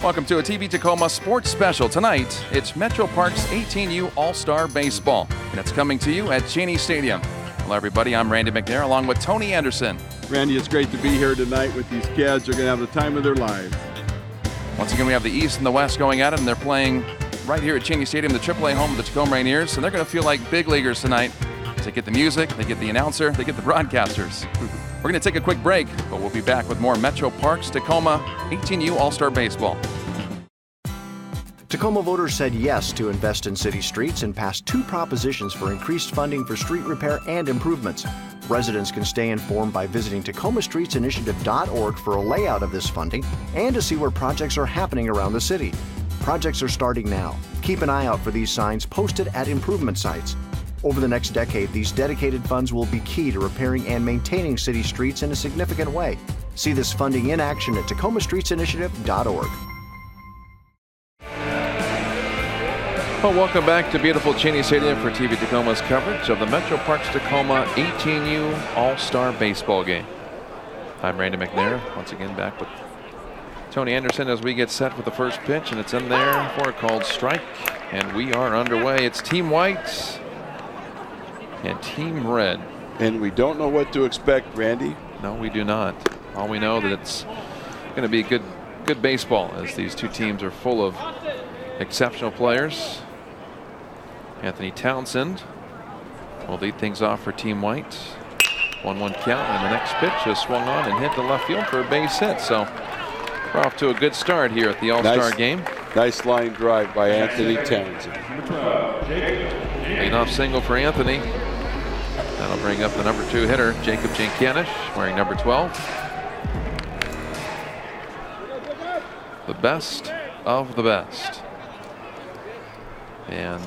Welcome to a TV Tacoma sports special. Tonight, it's Metro Parks 18U All-Star Baseball, and it's coming to you at Cheney Stadium. Hello, everybody. I'm Randy McNair, along with Tony Anderson. Randy, it's great to be here tonight with these kids. They're going to have the time of their lives. Once again, we have the East and the West going at it, and they're playing right here at Cheney Stadium, the AAA home of the Tacoma Rainiers, and they're going to feel like big leaguers tonight. They get the music, they get the announcer, they get the broadcasters. We're going to take a quick break, but we'll be back with more Metro Parks Tacoma 18U All-Star Baseball. Tacoma voters said yes to invest in city streets and passed 2 propositions for increased funding for street repair and improvements. Residents can stay informed by visiting TacomaStreetsInitiative.org for a layout of this funding and to see where projects are happening around the city. Projects are starting now. Keep an eye out for these signs posted at improvement sites. Over the next decade, these dedicated funds will be key to repairing and maintaining city streets in a significant way. See this funding in action at TacomaStreetsInitiative.org. Well, welcome back to beautiful Cheney Stadium for TV Tacoma's coverage of the Metro Parks Tacoma 18U All-Star Baseball game. I'm Randy McNair, once again back with Tony Anderson as we get set with the first pitch, and it's in there for a called strike, and we are underway. It's Team White and Team Red. And we don't know what to expect, Randy. No, we do not. All we know that it's going to be good baseball, as these two teams are full of exceptional players. Anthony Townsend will lead things off for Team White. 1-1 count, and the next pitch is swung on and hit to left field for a base hit. So we're off to a good start here at the All-Star game. Nice line drive by Anthony Townsend. Lead-off single for Anthony. That'll bring up the number 2 hitter, Jacob Jankanish, wearing number 12. The best of the best. And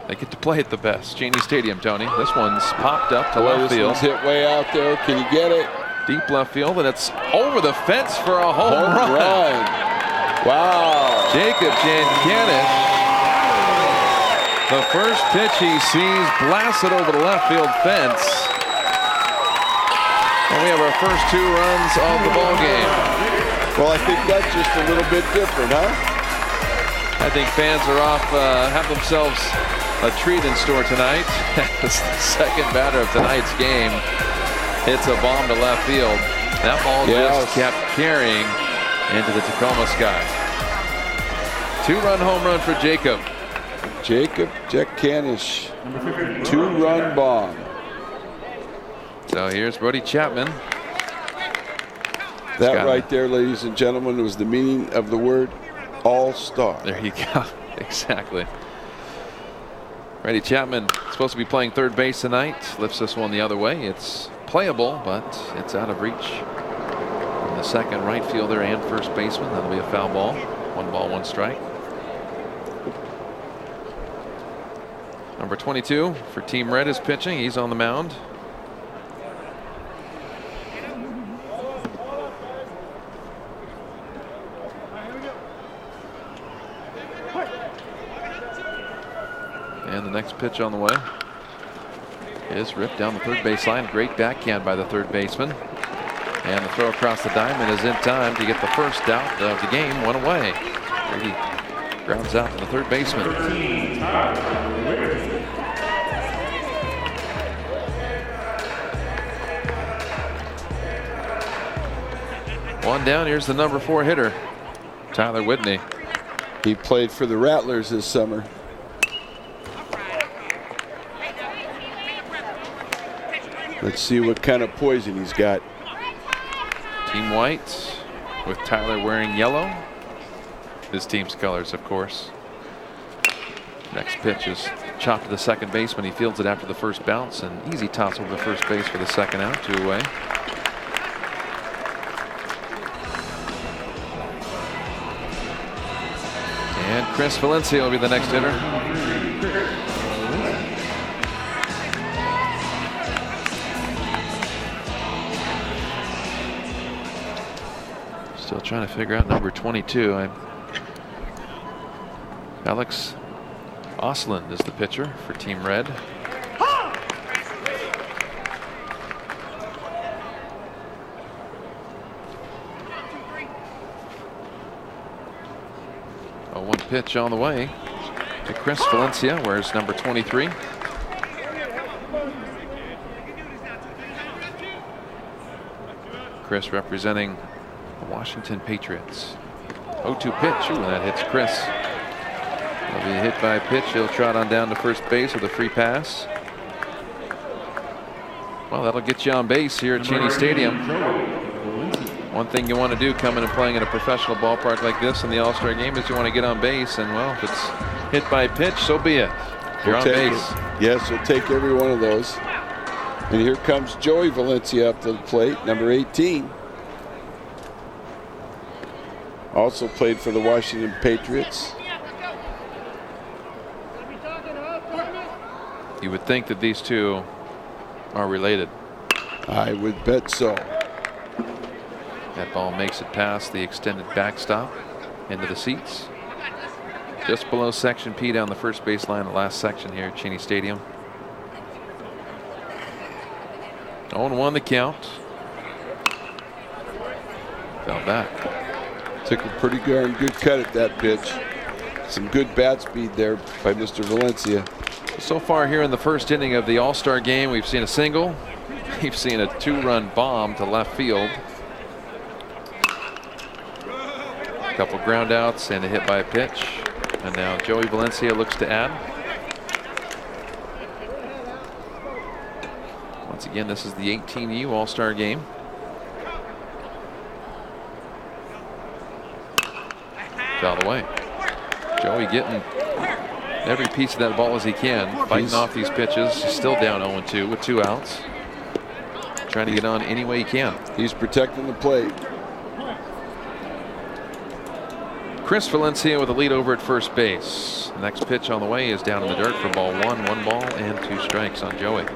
they get to play at the best. Cheney Stadium, Tony. This one's popped up to left field. This one's hit way out there. Can you get it? Deep left field, and it's over the fence for a home run. Wow. Jacob Jankanish. The first pitch he sees blasted over the left field fence. And we have our first 2 runs of the ball game. Well, I think that's just a little bit different, huh? I think fans are off, have themselves a treat in store tonight. The second batter of tonight's game hits a bomb to left field. That ball just kept carrying into the Tacoma sky. 2-run home run for Jacob. Jacob Jankanish, 2-run bomb. So here's Brody Chapman. That right there, ladies and gentlemen, was the meaning of the word all-star. There you go. Exactly. Brody Chapman supposed to be playing third base tonight. Lifts this one the other way. It's playable, but it's out of reach from the second right fielder and first baseman. That'll be a foul ball. 1 ball, 1 strike. Number 22 for Team Red is pitching. He's on the mound. And the next pitch on the way is ripped down the third base line. Great backhand by the third baseman. And the throw across the diamond is in time to get the first out of the game. 1 away. Brady grounds out to the third baseman. One down. Here's the number 4 hitter, Tyler Whitney. He played for the Rattlers this summer. Let's see what kind of poison he's got. Team White with Tyler wearing yellow. His team's colors, of course. Next pitch is chopped to the second baseman. He fields it after the first bounce. An easy toss over the first base for the second out. 2 away. And Chris Valencia will be the next hitter. Still trying to figure out number 22. Alex Osland is the pitcher for Team Red. 1 pitch on the way to Chris Valencia. Where's number 23? Chris representing the Washington Patriots. 0-2 pitch. Ooh, and that hits Chris. He'll be hit by a pitch. He'll trot on down to first base with a free pass. Well, that'll get you on base here at Cheney Stadium. One thing you want to do coming and playing in a professional ballpark like this in the All-Star game is you want to get on base. And, well, if it's hit by a pitch, so be it. You're on base. Yes, we'll take every one of those. And here comes Joey Valencia up to the plate, number 18. Also played for the Washington Patriots. You would think that these two are related. I would bet so. That ball makes it past the extended backstop into the seats. Just below Section P down the first baseline, the last section here at Cheney Stadium. 0-1 the count. Fell back. Took a pretty darn good cut at that pitch. Some good bat speed there by Mr. Valencia. So far here in the first inning of the All-Star game, we've seen a single. We've seen a 2-run bomb to left field. A couple ground outs and a hit by a pitch. And now Joey Valencia looks to add. Once again, this is the 18U All-Star game. Fouled away. Joey getting every piece of that ball as he can, fighting off these pitches. He's still down 0-2 with 2 outs. Trying to get on any way he can. He's protecting the plate. Chris Valencia with a lead over at first base. The next pitch on the way is down in the dirt for ball 1. 1 ball and 2 strikes on Joey.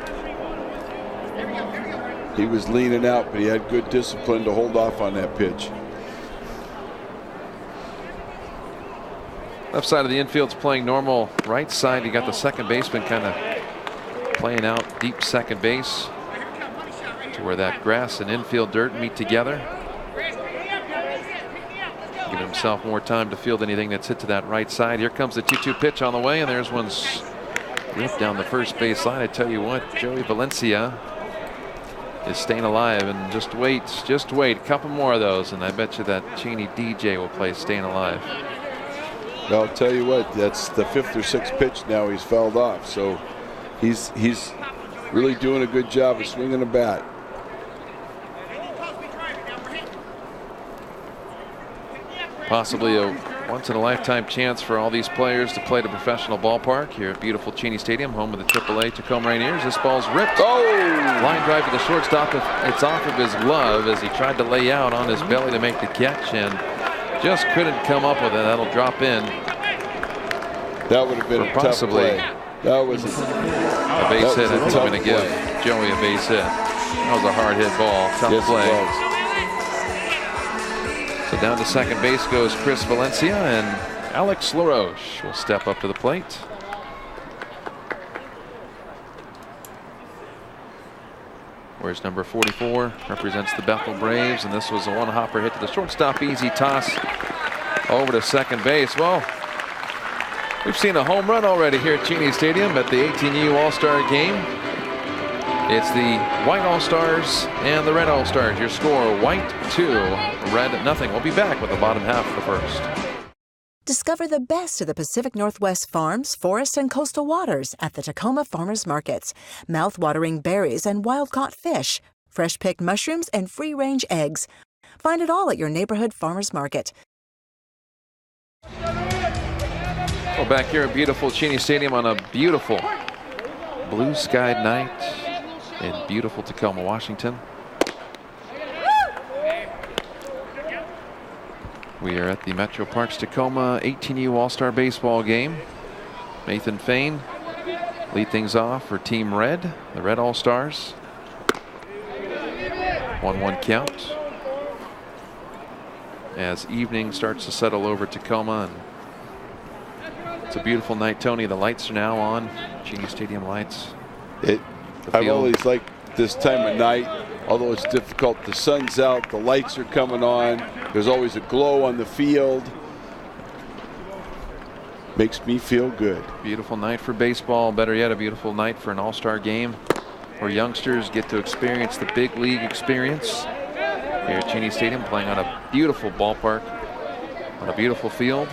He was leaning out, but he had good discipline to hold off on that pitch. Left side of the infield's playing normal. Right side, you got the second baseman kind of playing out deep second base to where that grass and infield dirt meet together. Giving himself more time to field anything that's hit to that right side. Here comes the 2-2 pitch on the way, and there's one ripped down the first base line. I tell you what, Joey Valencia is staying alive, and just wait. A couple more of those, and I bet you that Cheney DJ will play Staying Alive. Well, I'll tell you what, that's the 5th or 6th pitch now he's fouled off, so he's really doing a good job of swinging the bat. Possibly a once-in-a-lifetime chance for all these players to play at a professional ballpark here at beautiful Cheney Stadium, home of the AAA Tacoma Rainiers. This ball's ripped. Oh! Line drive to the shortstop. It's off of his glove as he tried to lay out on his belly to make the catch and just couldn't come up with it. That'll drop in. That would have been a tough play. That was a base hit. I'm going to give Joey a base hit. That was a hard hit ball. Tough play. So down to second base goes Chris Valencia, and Alex LaRoche will step up to the plate. Where's number 44? Represents the Bethel Braves, and this was a one-hopper hit to the shortstop. Easy toss over to second base. Well, we've seen a home run already here at Cheney Stadium at the 18U All-Star game. It's the White All-Stars and the Red All-Stars. Your score, White 2, Red 0. We'll be back with the bottom half of the first. Discover the best of the Pacific Northwest farms, forests, and coastal waters at the Tacoma Farmers Markets. Mouth-watering berries and wild-caught fish, fresh-picked mushrooms, and free-range eggs. Find it all at your neighborhood farmers market. Well, back here at beautiful Cheney Stadium on a beautiful blue-skied night in beautiful Tacoma, Washington. We are at the Metro Parks Tacoma 18U All-Star Baseball game. Nathan Fain lead things off for Team Red, the Red All-Stars. 1-1 count as evening starts to settle over Tacoma. And it's a beautiful night, Tony. The lights are now on. Cheney Stadium lights. I've always liked this time of night, although it's difficult. The sun's out, the lights are coming on. There's always a glow on the field. makes me feel good. Beautiful night for baseball. Better yet, a beautiful night for an all-star game where youngsters get to experience the big league experience here at Cheney Stadium, playing on a beautiful ballpark, on a beautiful field.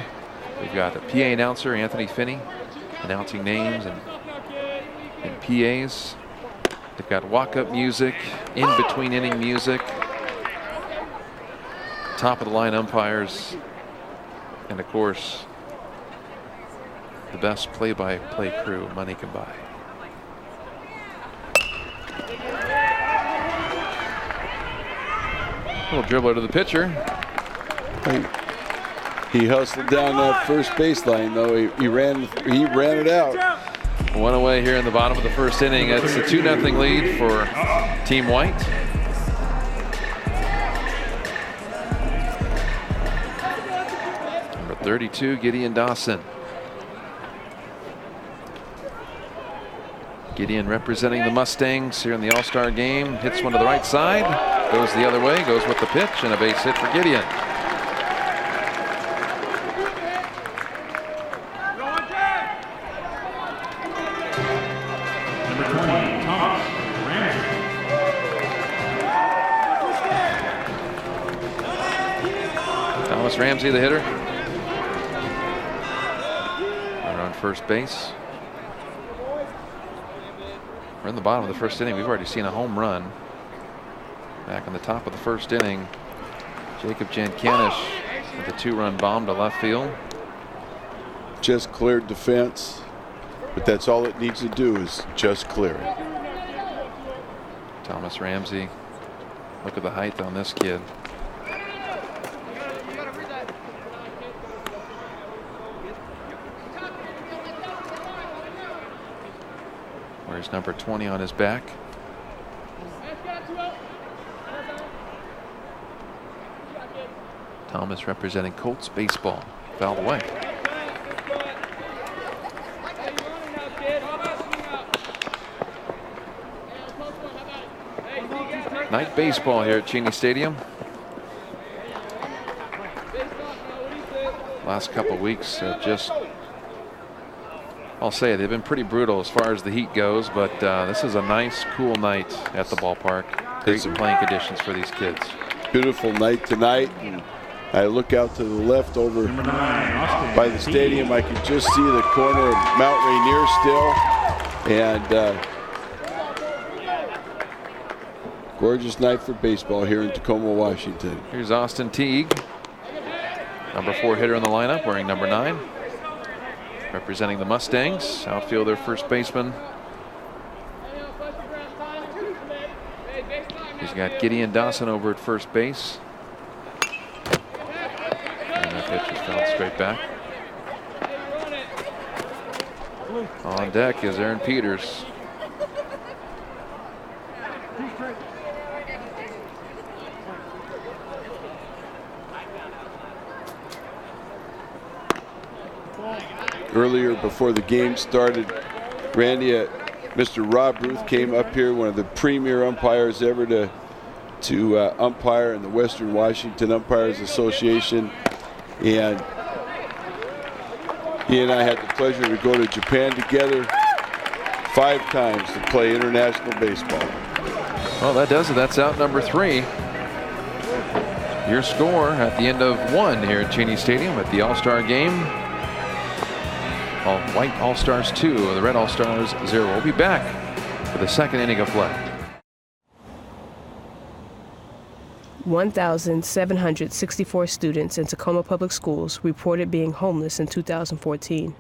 We've got a PA announcer, Anthony Finney, announcing names and PAs. They've got walk-up music, in-between inning music, top-of-the-line umpires, and of course, the best play-by-play crew money can buy. Little dribbler to the pitcher. He hustled down that first baseline, though. He ran it out. One away here in the bottom of the first inning. It's a 2-0 lead for Team White. Number 32, Gideon Dawson. Gideon representing the Mustangs here in the All-Star game. Hits one to the right side. Goes the other way. Goes with the pitch, and a base hit for Gideon. Ramsey, the hitter. Runner on first base. We're in the bottom of the first inning. We've already seen a home run. Back on the top of the first inning, Jacob Jankanish with a 2-run bomb to left field. Just cleared the fence, but that's all it needs to do is just clear it. Thomas Ramsey. Look at the height on this kid. Wears number 20 on his back. Thomas representing Colts baseball. Fouled away. Night baseball here at Cheney Stadium. Last couple weeks just, I'll say they've been pretty brutal as far as the heat goes, but this is a nice, cool night at the ballpark. Great playing conditions for these kids. Beautiful night tonight. And I look out to the left over by the stadium. I can just see the corner of Mount Rainier still. And gorgeous night for baseball here in Tacoma, Washington. Here's Austin Teague, number 4 hitter in the lineup, wearing number 9. Representing the Mustangs, outfielder, first baseman. He's got Gideon Dawson over at first base. And that pitch is fouled straight back. On deck is Aaron Peters. Earlier, before the game started, Randy, Mr. Rob Ruth came up here, one of the premier umpires ever to umpire in the Western Washington Umpires Association, and he and I had the pleasure to go to Japan together 5 times to play international baseball. Well, that does it. That's out number 3. Your score at the end of 1 here at Cheney Stadium at the All-Star game. All White All-Stars 2, the Red All-Stars 0. We'll be back for the second inning of play. 1,764 students in Tacoma Public Schools reported being homeless in 2014.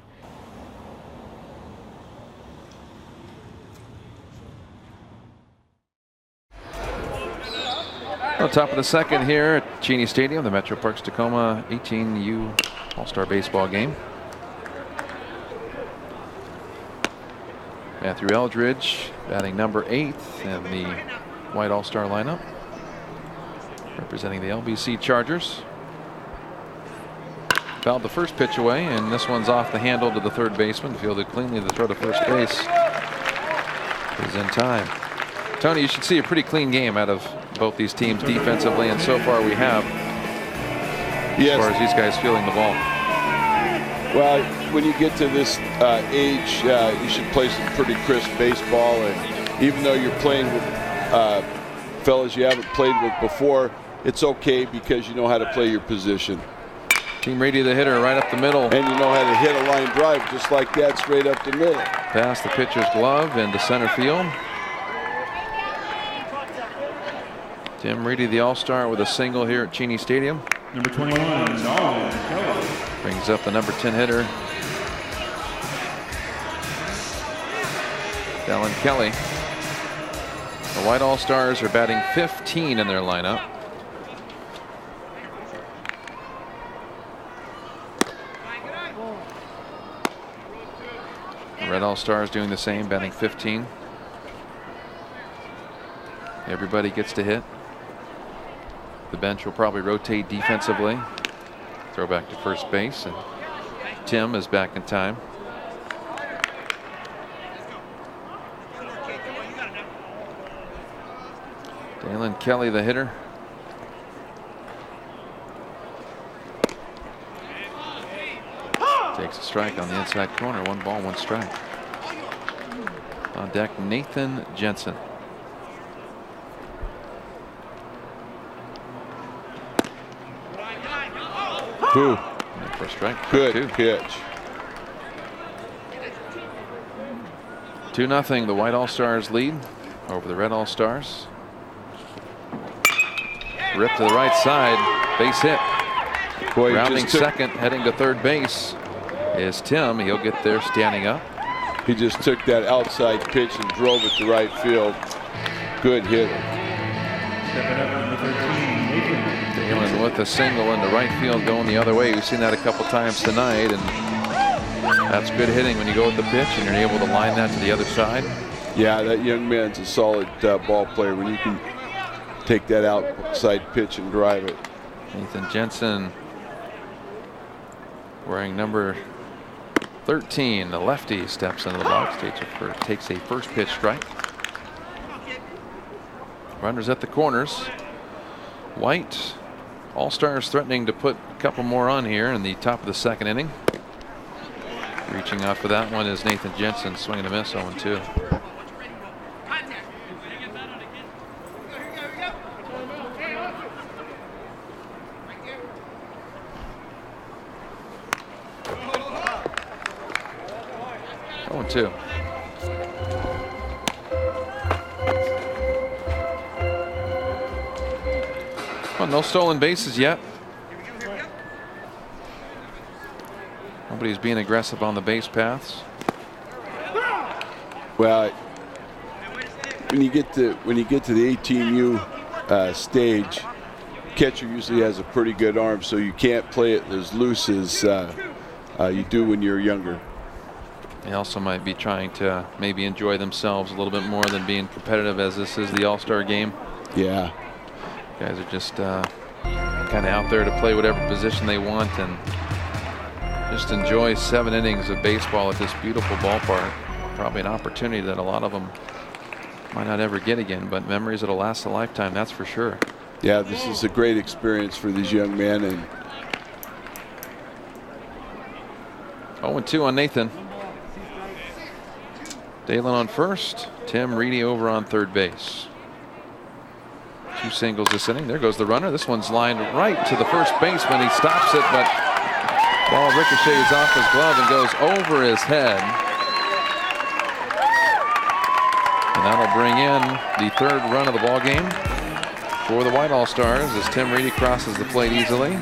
On top of the second here at Cheney Stadium, the Metro Parks Tacoma 18U All-Star Baseball game. Matthew Eldridge batting number 8 in the White All-Star lineup, representing the LBC Chargers. Fouled the first pitch away, and this one's off the handle to the third baseman. Fielded cleanly. The throw to first base is in time. Tony, you should see a pretty clean game out of both these teams defensively, and so far we have, yes, as far as these guys fielding the ball. Well, when you get to this age, you should play some pretty crisp baseball. And even though you're playing with fellas you haven't played with before, it's okay because you know how to play your position. Team Reedy, the hitter, right up the middle. And you know how to hit a line drive just like that, straight up the middle. Past the pitcher's glove into center field. Tim Reedy, the All-Star, with a single here at Cheney Stadium. Number 21, Kelly. Brings up the number 10 hitter, Dallin Kelly. The White All-Stars are batting 15 in their lineup. The Red All-Stars doing the same, batting 15. Everybody gets to hit. The bench will probably rotate defensively. Throw back to first base, and Tim is back in time. Dallin Kelly, the hitter. Takes a strike on the inside corner. 1 ball, 1 strike. On deck, Nathan Jensen. Ooh. For a strike. Good pitch. 2-0. The White All-Stars lead over the Red All-Stars. Rip to the right side. Base hit. Boy, rounding second, heading to third base is Tim. He'll get there standing up. He just took that outside pitch and drove it to right field. Good hitter. Stepping up, number 13, Nathan. Dallin with a single into right field, going the other way. We've seen that a couple times tonight, and that's good hitting when you go with the pitch and you're able to line that to the other side. Yeah, that young man's a solid ball player when you can take that outside pitch and drive it. Nathan Jensen wearing number 13, the lefty, steps into the box, takes a first pitch strike. Runners at the corners. White All-Stars threatening to put a couple more on here in the top of the second inning. Reaching out for that one is Nathan Jensen, swinging a miss, 0-2. Two. Well, no stolen bases yet. Nobody's being aggressive on the base paths. Well, when you get to the 18U stage, catcher usually has a pretty good arm, so you can't play it as loose as you do when you're younger. They also might be trying to maybe enjoy themselves a little bit more than being competitive, as this is the All-Star game. Yeah. Guys are just kind of out there to play whatever position they want and just enjoy 7 innings of baseball at this beautiful ballpark. Probably an opportunity that a lot of them might not ever get again, but memories that'll last a lifetime, that's for sure. Yeah, this is a great experience for these young men. And 0-2 on Nathan. Dallin on first, Tim Reedy over on third base. 2 singles this inning. There goes the runner. This one's lined right to the first baseman. He stops it, but ball ricochets off his glove and goes over his head. And that'll bring in the 3rd run of the ball game for the White All-Stars as Tim Reedy crosses the plate easily.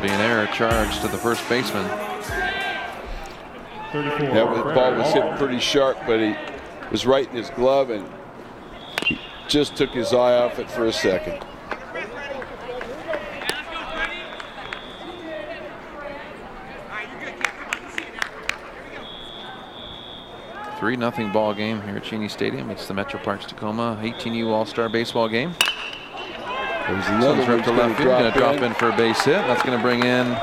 Be an error charged to the first baseman. 34. Yeah, the ball was hit pretty sharp, but he was right in his glove and he just took his eye off it for a second. Three 0 ball game here at Cheney Stadium. It's the Metro Parks Tacoma 18U All-Star baseball game. There's another one to left field, going to drop in for a base hit. That's going to bring in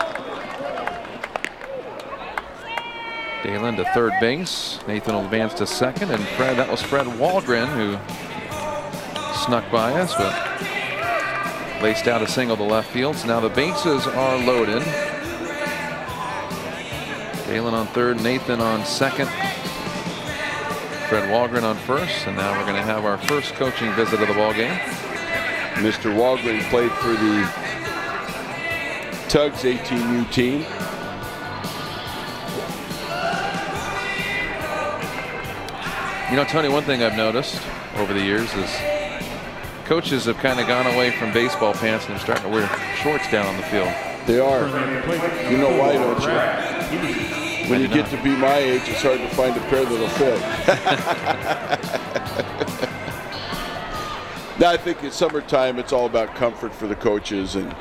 Dallin to third base. Nathan will advance to second, and that was Fred Walgren who snuck by us, but laced out a single to left field. So now the bases are loaded. Dalen on third, Nathan on second, Fred Walgren on first, and now we're going to have our first coaching visit of the ball game. Mr. Walgren played for the Tugs 18U team. You know, Tony, one thing I've noticed over the years is coaches have kind of gone away from baseball pants and they're starting to wear shorts down on the field. They are. You know why, don't you? When you get to be my age, it's hard to find a pair that'll fit. Now, I think in summertime, it's all about comfort for the coaches. And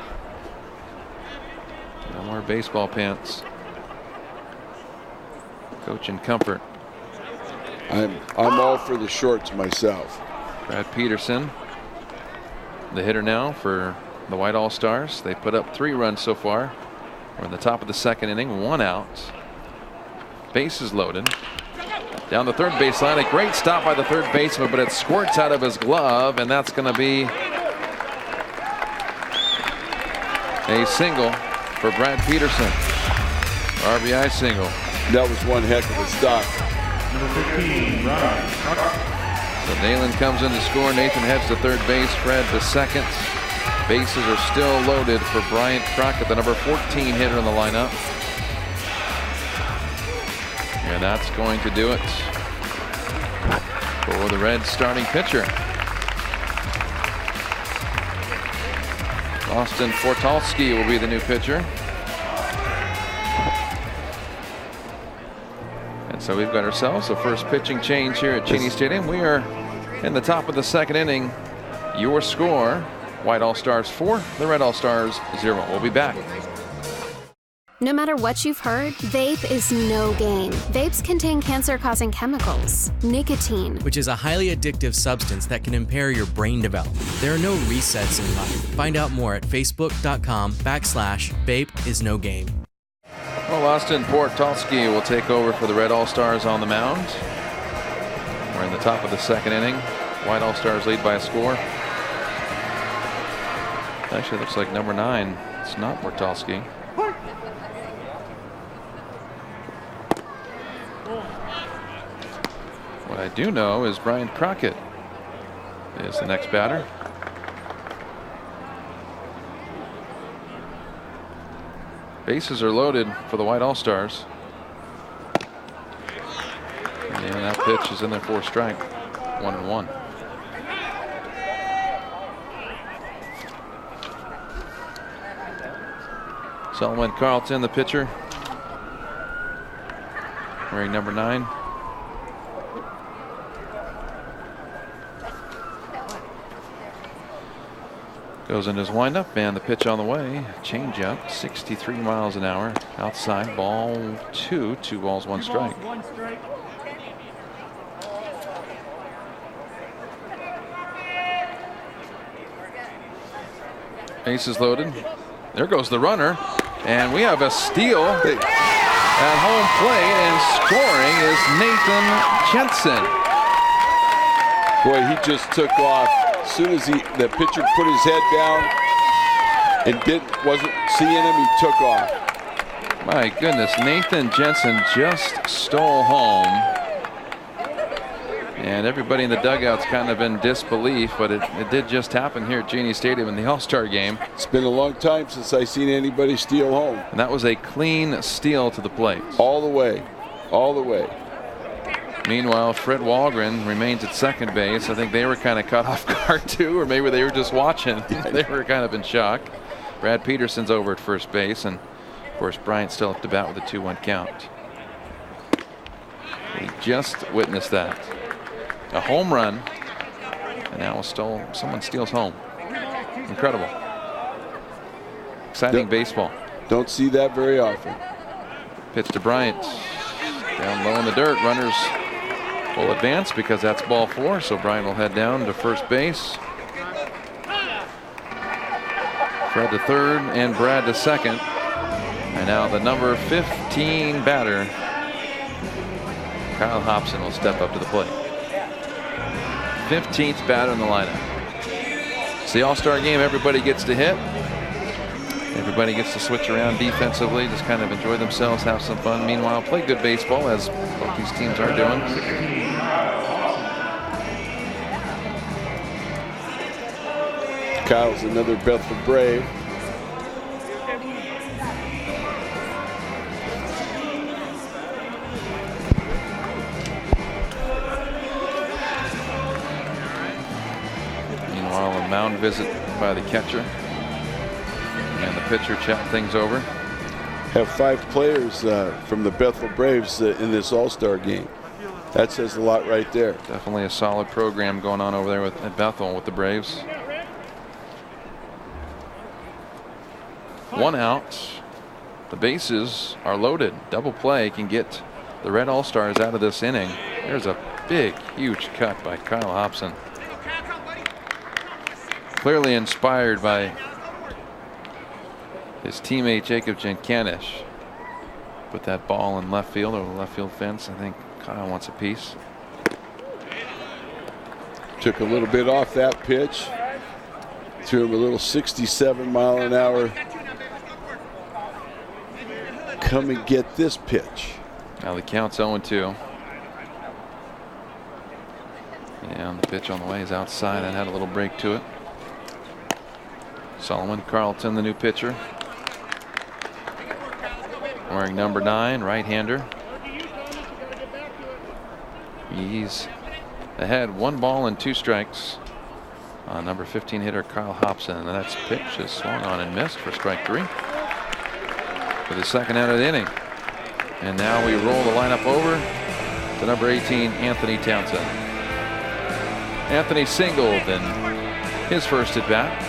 no more baseball pants. Coach and comfort. I'm all for the shorts myself. Brad Peterson, the hitter now for the White All-Stars. They put up 3 runs so far. We're in the top of the second inning, 1 out. Bases loaded. Down the third baseline, a great stop by the third baseman, but it squirts out of his glove, and that's going to be a single for Brad Peterson. RBI single. That was one heck of a stop. Number 15, Ryan. So Dalen comes in to score. Nathan heads to third base. Fred to second. Bases are still loaded for Bryant Crockett, the number 14 hitter in the lineup. And that's going to do it for the Reds starting pitcher. Austin Fortalski will be the new pitcher. And so we've got ourselves a first pitching change here at Cheney Stadium. We are in the top of the second inning. Your score, White All-Stars 4, the Red All-Stars 0. We'll be back. No matter what you've heard, vape is no game. Vapes contain cancer-causing chemicals, nicotine, which is a highly addictive substance that can impair your brain development. There are no resets in life. Find out more at facebook.com/vape-is-no-game. Well, Austin Portalski will take over for the Red All-Stars on the mound. We're in the top of the second inning. White All-Stars lead by a score. Actually, looks like number 9. It's not Portalski. What I do know is Brian Crockett is the next batter. Bases are loaded for the White All-Stars. And that pitch is in there for a strike. 1-1. Selwyn Carlton, the pitcher, wearing number 9. Goes in his windup, and the pitch on the way. Change up, 63 miles an hour. Outside, ball 2. 2 balls, 1 strike. Bases loaded. There goes the runner, and we have a steal at home plate, and scoring is Nathan Jensen. Boy, he just took off. As soon as the pitcher put his head down and wasn't seeing him, he took off. My goodness, Nathan Jensen just stole home. And everybody in the dugout's kind of in disbelief, but it did just happen here at Cheney Stadium in the All-Star game. It's been a long time since I've seen anybody steal home. And that was a clean steal to the plate. All the way. All the way. Meanwhile, Fred Walgren remains at second base. I think they were kind of caught off guard too, or maybe they were just watching. They were kind of in shock. Brad Peterson's over at first base, and of course Bryant still up to bat with a 2-1 count. We just witnessed that. A home run, and now someone steals home. Incredible. Exciting baseball. Don't see that very often. Pitch to Bryant. Down low in the dirt. Runners will advance because that's ball 4, so Bryant will head down to first base. Fred to third and Brad to second. And now the number 15 batter, Kyle Hobson, will step up to the plate. 15th batter in the lineup. It's the All-Star game. Everybody gets to hit. Everybody gets to switch around defensively, just kind of enjoy themselves, have some fun. Meanwhile, play good baseball, as both these teams are doing. Kyle's another Bethel Brave. Meanwhile, a mound visit by the catcher. And the pitcher chatting things over. Have 5 players from the Bethel Braves in this All-Star game. That says a lot right there. Definitely a solid program going on over there at Bethel with the Braves. 1 out. The bases are loaded. Double play can get the Red All-Stars out of this inning. There's a big, huge cut by Kyle Hobson. Clearly inspired by his teammate Jacob Jenkanish. Put that ball in left field, over the left field fence. I think Kyle wants a piece. Took a little bit off that pitch. Threw him a little 67-mile-an-hour. Come and get this pitch. Now the count's 0-2. And the pitch on the way is outside. That had a little break to it. Solomon Carlton, the new pitcher. Wearing number 9, right-hander. He's ahead 1 ball and 2 strikes on number 15 hitter Kyle Hobson. And that's pitch is swung on and missed for strike 3 for the second out of the inning. And now we roll the lineup over to number 18, Anthony Townsend. Anthony singled in his first at bat.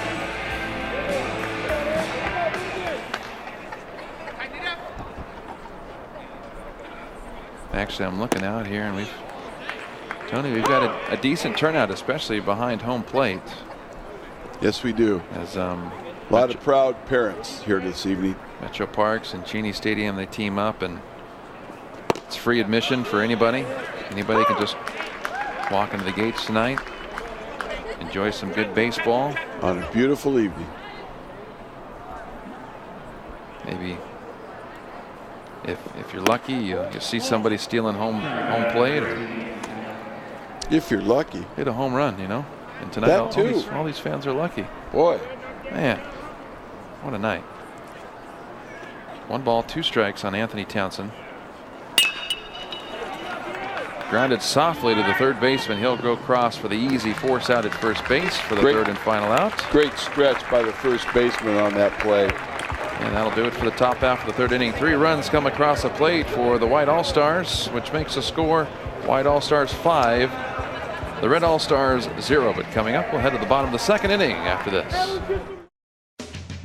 Actually, I'm looking out here, and we've got a decent turnout, especially behind home plate. Yes, we do. As a lot of proud parents here this evening. Metro Parks and Cheney Stadium, they team up, and it's free admission for anybody. Anybody can just walk into the gates tonight, enjoy some good baseball on a beautiful evening. Maybe if you're lucky, you see somebody stealing home plate, or if you're lucky, hit a home run, you know. And tonight, all these fans are lucky. Boy, man, what a night! 1 ball, 2 strikes on Anthony Townsend. Grounded softly to the third baseman. He'll go cross for the easy force out at first base for the third and final out. Great stretch by the first baseman on that play. And that'll do it for the top half of the third inning. 3 runs come across the plate for the White All-Stars, which makes the score White All-Stars 5, the Red All-Stars 0. But coming up, we'll head to the bottom of the second inning after this.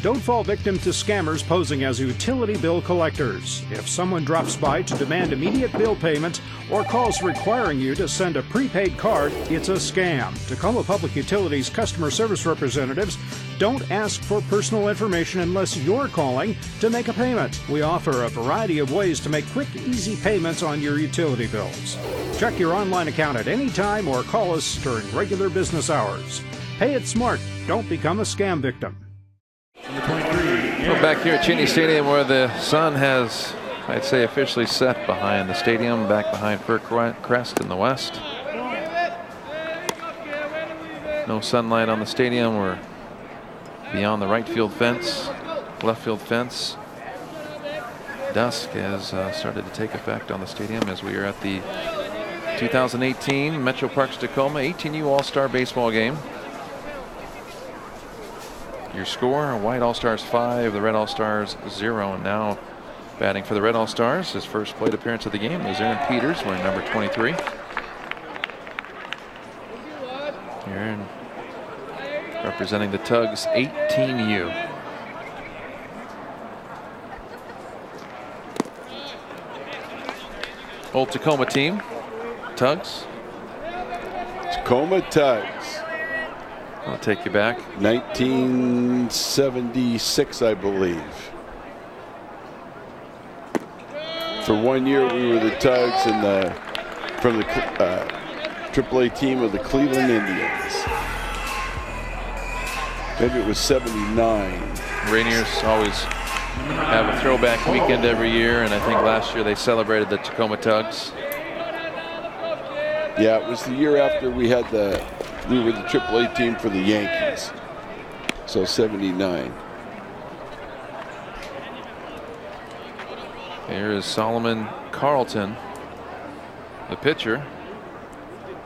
Don't fall victim to scammers posing as utility bill collectors. If someone drops by to demand immediate bill payment or calls requiring you to send a prepaid card, it's a scam. Tacoma Public Utilities customer service representatives don't ask for personal information unless you're calling to make a payment. We offer a variety of ways to make quick, easy payments on your utility bills. Check your online account at any time or call us during regular business hours. Pay it smart. Don't become a scam victim. We're back here at Cheney Stadium, where the sun has, I'd say, officially set behind the stadium, back behind Fir Crest in the west. No sunlight on the stadium. We're beyond the right field fence, left field fence. Dusk has started to take effect on the stadium as we are at the 2018 Metro Parks Tacoma 18U All-Star Baseball game. Your score, White All-Stars 5, the Red All-Stars 0. And now batting for the Red All-Stars, his first plate appearance of the game is Aaron Peters, wearing number 23. Aaron representing the Tugs 18U. Old Tacoma team, Tugs. Tacoma Tugs. I'll take you back. 1976, I believe. For 1 year, we were the Tugs from the AAA team of the Cleveland Indians. Maybe it was 79. Rainiers always have a throwback weekend every year, and I think last year they celebrated the Tacoma Tugs. Yeah, it was the year after we were the AAA team for the Yankees. So 79. Here is Solomon Carlton, the pitcher,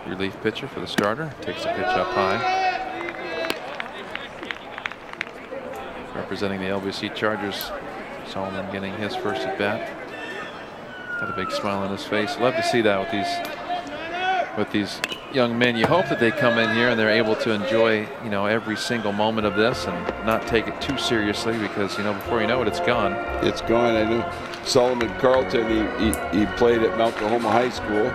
relief pitcher for the starter. Takes the pitch up high. Representing the LBC Chargers, Solomon getting his first at bat. Got a big smile on his face. Love to see that with these young men. You hope that they come in here and they're able to enjoy, every single moment of this and not take it too seriously, because before you know it, it's gone. It's gone. I knew Solomon Carlton. He played at Mount Tahoma High School.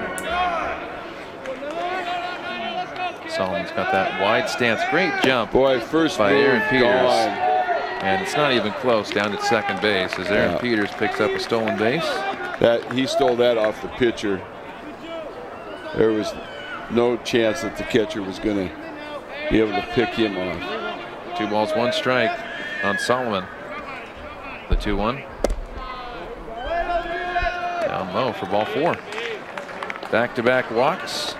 Solomon's got that wide stance. Great jump. Boy, first by Aaron Peters. Gone. And it's not even close down at second base as Aaron Peters picks up a stolen base. He stole that off the pitcher. There was no chance that the catcher was going to be able to pick him off. 2 balls, 1 strike on Solomon. The 2-1. Down low for ball 4. Back-to-back walks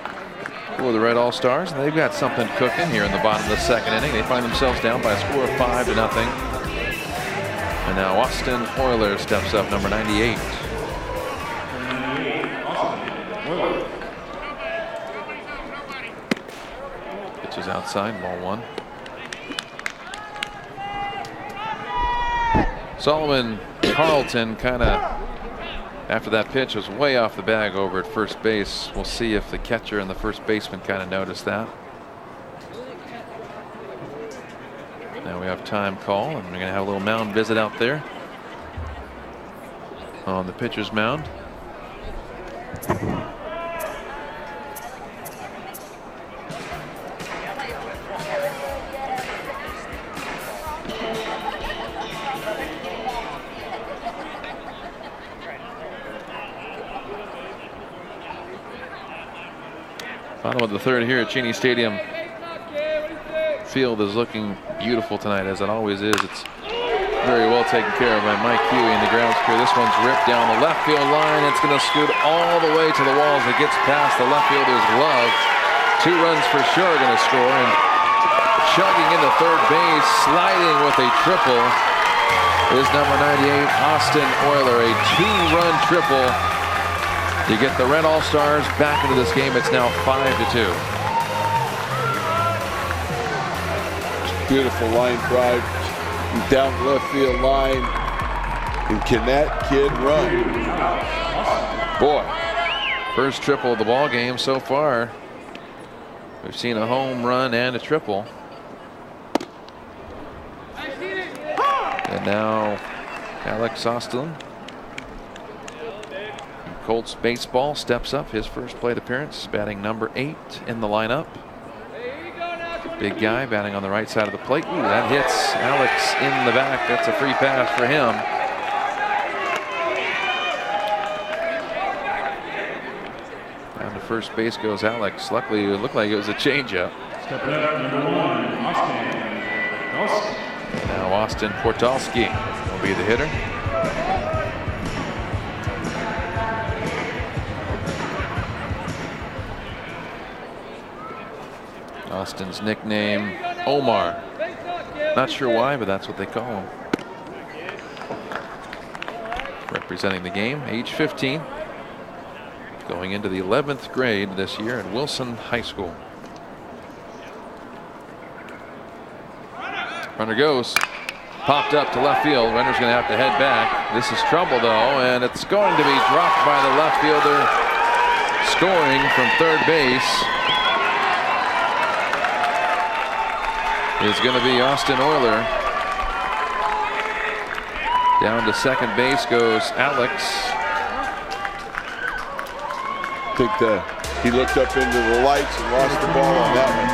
for the Red All-Stars, and they've got something cooking here in the bottom of the second inning. They find themselves down by a score of 5-0. And now Austin Euler steps up, number 98. Pitch is outside, ball 1. Solomon Carlton kind of, after that pitch, was way off the bag over at first base. We'll see if the catcher and the first baseman kind of noticed that. Now we have time call, and we're going to have a little mound visit out there on the pitcher's mound. Bottom of the third here at Cheney Stadium. Field is looking beautiful tonight, as it always is. It's very well taken care of by Mike Huey and the grounds crew. This one's ripped down the left field line. It's going to scoot all the way to the walls. It gets past the left fielder's glove. 2 runs for sure going to score. And chugging into third base, sliding with a triple, is number 98, Austin Euler. A 2-run triple to get the Red All-Stars back into this game. It's now 5-2. Beautiful line drive down the left field line. And can that kid run? Boy. First triple of the ball game so far. We've seen a home run and a triple. And now Alex Austin, Colts baseball, steps up. His first plate appearance, batting number 8 in the lineup. Big guy batting on the right side of the plate. Ooh, that hits Alex in the back. That's a free pass for him. Down to first base goes Alex. Luckily, it looked like it was a changeup. Stepping up, number 1, Austin. Now Austin Portalski will be the hitter. Austin's nickname, Omar. Not sure why, but that's what they call him. Representing the game, age 15. Going into the 11th grade this year at Wilson High School. Runner goes. Popped up to left field. Runner's going to have to head back. This is trouble, though, and it's going to be dropped by the left fielder. Scoring from third base is going to be Austin Euler. Down to second base goes Alex. I think he looked up into the lights and lost the ball on that one.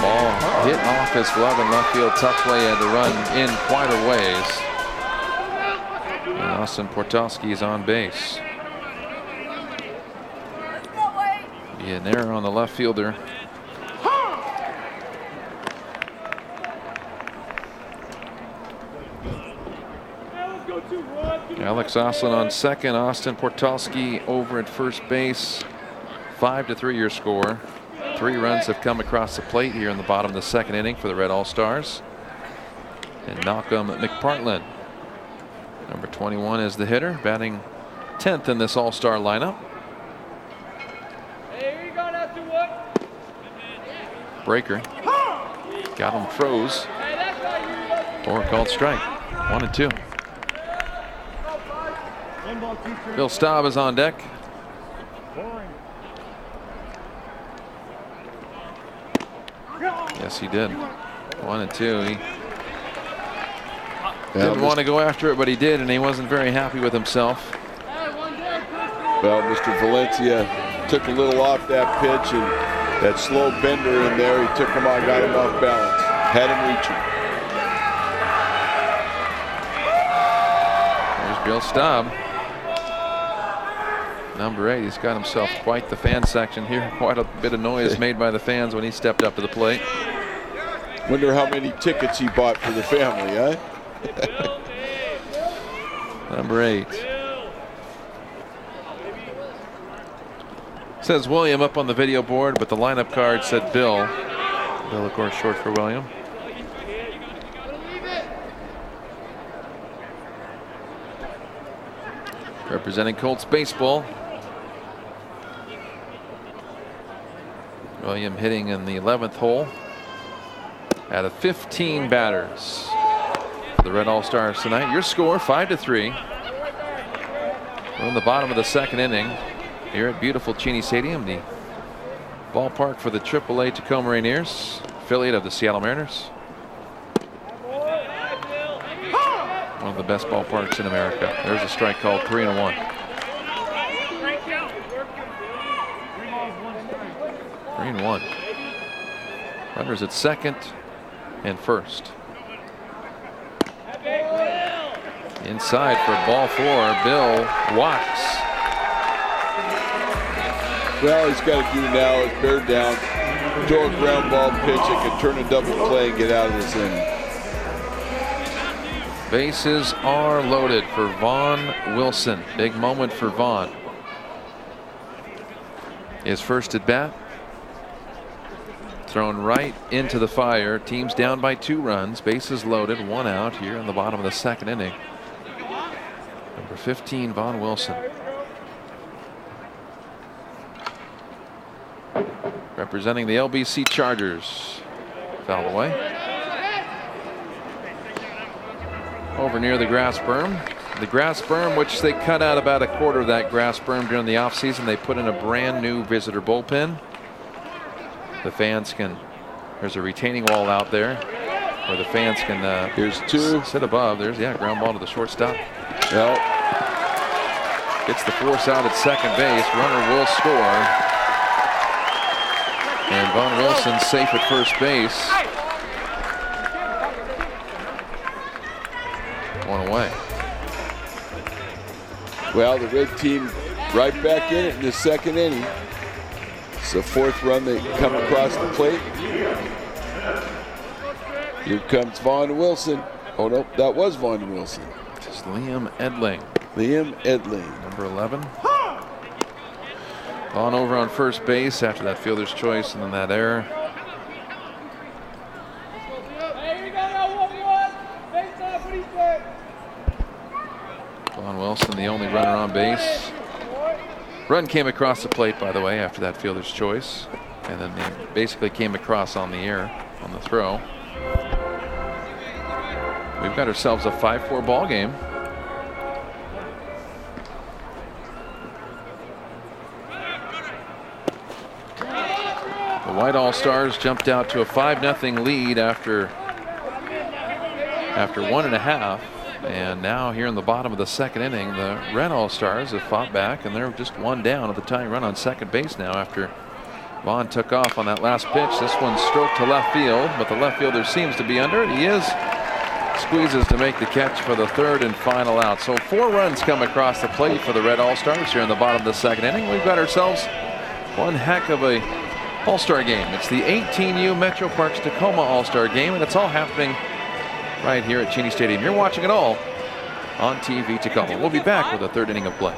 Ball hit off his glove in left field. Tough play, had to run in quite a ways. And Austin Portalski is on base. Be an error on the left fielder. Alex Oslin on second. Austin Portalski over at first base. 5-3 your score. 3 runs have come across the plate here in the bottom of the second inning for the Red All-Stars. And Malcolm McPartland, number 21, is the hitter, batting 10th in this All-Star lineup. Breaker got him froze, or called strike. 1-2. Bill Staub is on deck. Yes, he did. 1-2. He didn't want to go after it, but he did, and he wasn't very happy with himself. Well, Mr. Valencia took a little off that pitch, and that slow bender in there, he took him on, got him off balance, had him reaching. There's Bill Staub. Number 8, he's got himself quite the fan section here. Quite a bit of noise made by the fans when he stepped up to the plate. Wonder how many tickets he bought for the family, huh? Number 8. Says William up on the video board, but the lineup card said Bill. Bill, of course, short for William. Representing Colts baseball. William hitting in the 11th hole out of 15 batters for the Red All-Stars tonight. Your score 5-3. We're in the bottom of the second inning here at beautiful Cheney Stadium, the ballpark for the AAA Tacoma Rainiers, affiliate of the Seattle Mariners. One of the best ballparks in America. There's a strike called, 3-1. 3-1. Runners at second and first. Inside for ball 4. Bill walks. Well, all he's got to do now is bear down, throw a ground ball pitch that can turn a double play and get out of this inning. Bases are loaded for Vaughn Wilson. Big moment for Vaughn. His first at bat. Thrown right into the fire. Team's down by 2 runs. Bases loaded. 1 out here in the bottom of the second inning. Number 15, Vaughn Wilson. Representing the LBC Chargers. Foul away. Over near the grass berm. The grass berm, which they cut out about a quarter of that grass berm during the offseason. They put in a brand new visitor bullpen. The fans can, there's a retaining wall out there where the fans can here's 2. Sit above. There's, ground ball to the shortstop. Well, gets the force out at second base. Runner will score. And Vaughn Wilson safe at first base. 1 away. Well, the red team right back in it in the second inning. It's the 4th run they come across the plate. Here comes Vaughn Wilson. Oh no, that was Vaughn Wilson. It's Liam Edling. Liam Edling, number 11. Vaughn over on first base after that fielder's choice and then that error. Vaughn Wilson, the only runner on base. Run came across the plate, by the way, after that fielder's choice, and then they basically came across on the air on the throw. We've got ourselves a 5-4 ball game. The White All-Stars jumped out to a 5-0 lead after 1.5. And now here in the bottom of the second inning, the Red All-Stars have fought back, and they're just 1 down at the tying run on second base now after Vaughn took off on that last pitch. This one stroked to left field, but the left fielder seems to be under it. He is. Squeezes to make the catch for the 3rd and final out. So 4 runs come across the plate for the Red All-Stars here in the bottom of the second inning. We've got ourselves one heck of a All-Star game. It's the 18U Metro Parks Tacoma All-Star game, and it's all happening right here at Cheney Stadium. You're watching it all on TV Tacoma. We'll be back with the third inning of play.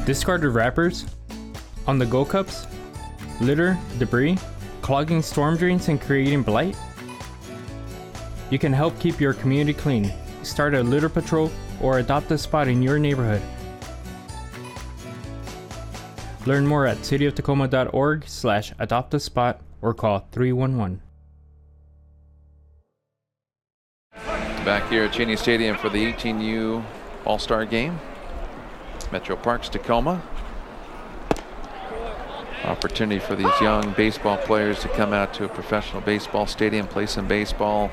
Discarded wrappers, on-the-go cups, litter, debris, clogging storm drains and creating blight? You can help keep your community clean. Start a litter patrol or adopt a spot in your neighborhood. Learn more at cityoftacoma.org/adopt-a-spot or call 311. Back here at Cheney Stadium for the 18U All-Star Game. Metro Parks Tacoma. Opportunity for these young baseball players to come out to a professional baseball stadium, play some baseball.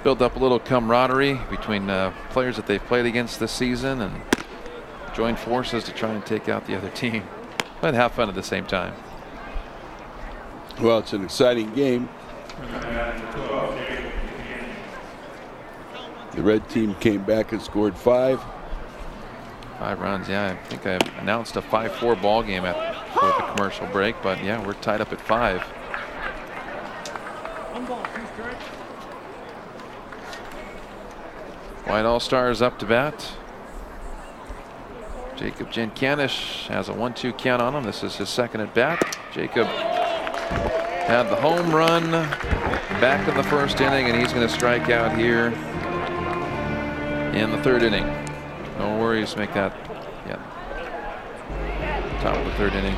Build up a little camaraderie between players that they've played against this season and join forces to try and take out the other team, but have fun at the same time. Well, it's an exciting game. The red team came back and scored 5. 5 runs, yeah. I think I announced a 5-4 ball game for the commercial break, but yeah, we're tied up at 5. White All-Stars up to bat. Jacob Jenkanish has a 1-2 count on him. This is his second at bat. Jacob had the home run back in the first inning, and he's going to strike out here in the third inning. No worries, make that, yeah, top of the third inning.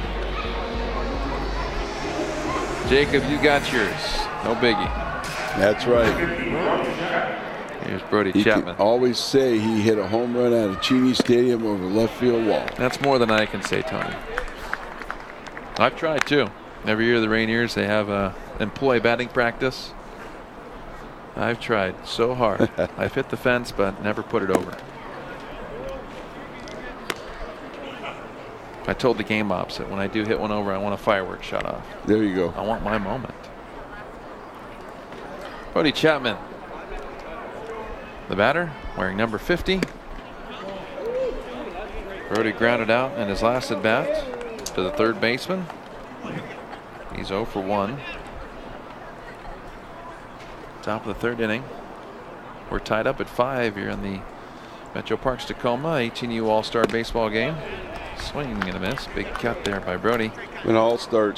Jacob, you got yours. No biggie. That's right. Here's Brody he Chapman. Can always say he hit a home run out of Cheney Stadium over the left field wall. That's more than I can say, Tony. I've tried too. Every year the Rainiers, they have employee batting practice. I've tried so hard. I've hit the fence, but never put it over. I told the game ops that when I do hit one over, I want a fireworks shot off. There you go. I want my moment. Brody Chapman, the batter, wearing number 50. Brody grounded out in his last at bat to the third baseman. He's 0 for 1. Top of the third inning. We're tied up at 5 here in the Metro Parks Tacoma 18U All-Star Baseball game. Swing and a miss. Big cut there by Brody. An all-star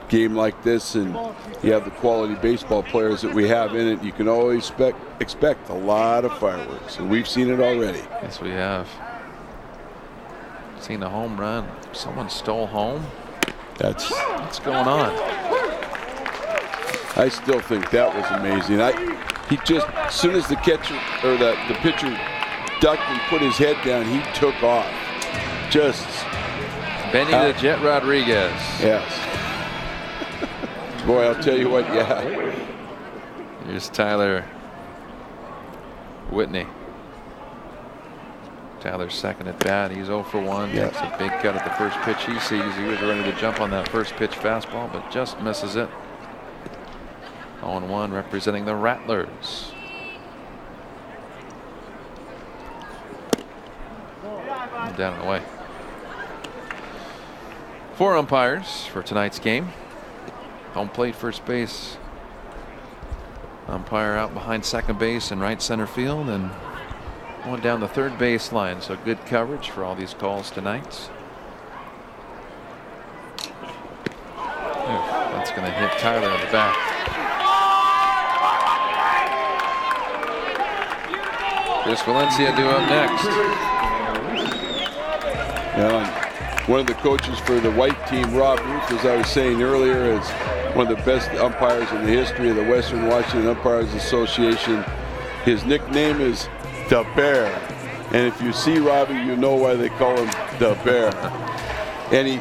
game like this, and you have the quality baseball players that we have in it, you can always expect a lot of fireworks, and we've seen it already. Yes, we have. Seen a home run. Someone stole home. What's going on? I still think that was amazing. He just, as soon as the catcher or the pitcher ducked and put his head down, he took off. Just Benny the Jet Rodriguez. Yes. Boy, I'll tell you what, yeah. Here's Tyler Whitney. Tyler's second at bat. He's 0 for 1. Yes. That's a big cut at the first pitch he sees. He was ready to jump on that first pitch fastball, but just misses it. 0-1 representing the Rattlers. Down and away. 4 umpires for tonight's game. Home plate, first base. Umpire out behind second base and right center field, and one down the third base line. So good coverage for all these calls tonight. That's going to hit Tyler in the back. Chris Valencia due up next. One of the coaches for the white team, Rob Ruth, as I was saying earlier, is one of the best umpires in the history of the Western Washington Umpires Association. His nickname is the Bear. And if you see Robbie, you know why they call him the Bear. And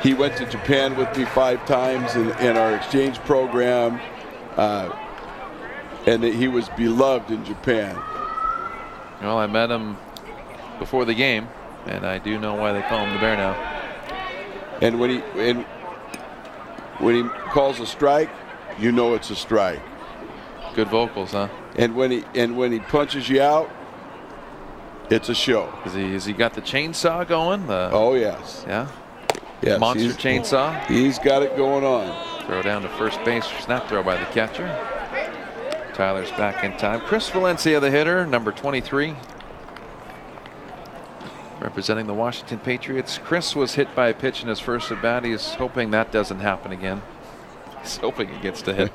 he went to Japan with me 5 times in our exchange program. And he was beloved in Japan. Well, I met him before the game, and I do know why they call him the Bear now. And when he calls a strike, you know it's a strike. Good vocals, huh? And when he punches you out, it's a show. Has he got the chainsaw going? Oh yes. Yeah. Yes, monster chainsaw. He's got it going on. Throw down to first base. Snap throw by the catcher. Tyler's back in time. Chris Valencia, the hitter, number 23. Representing the Washington Patriots. Chris was hit by a pitch in his first at bat. He's hoping that doesn't happen again. He's hoping he gets to hit.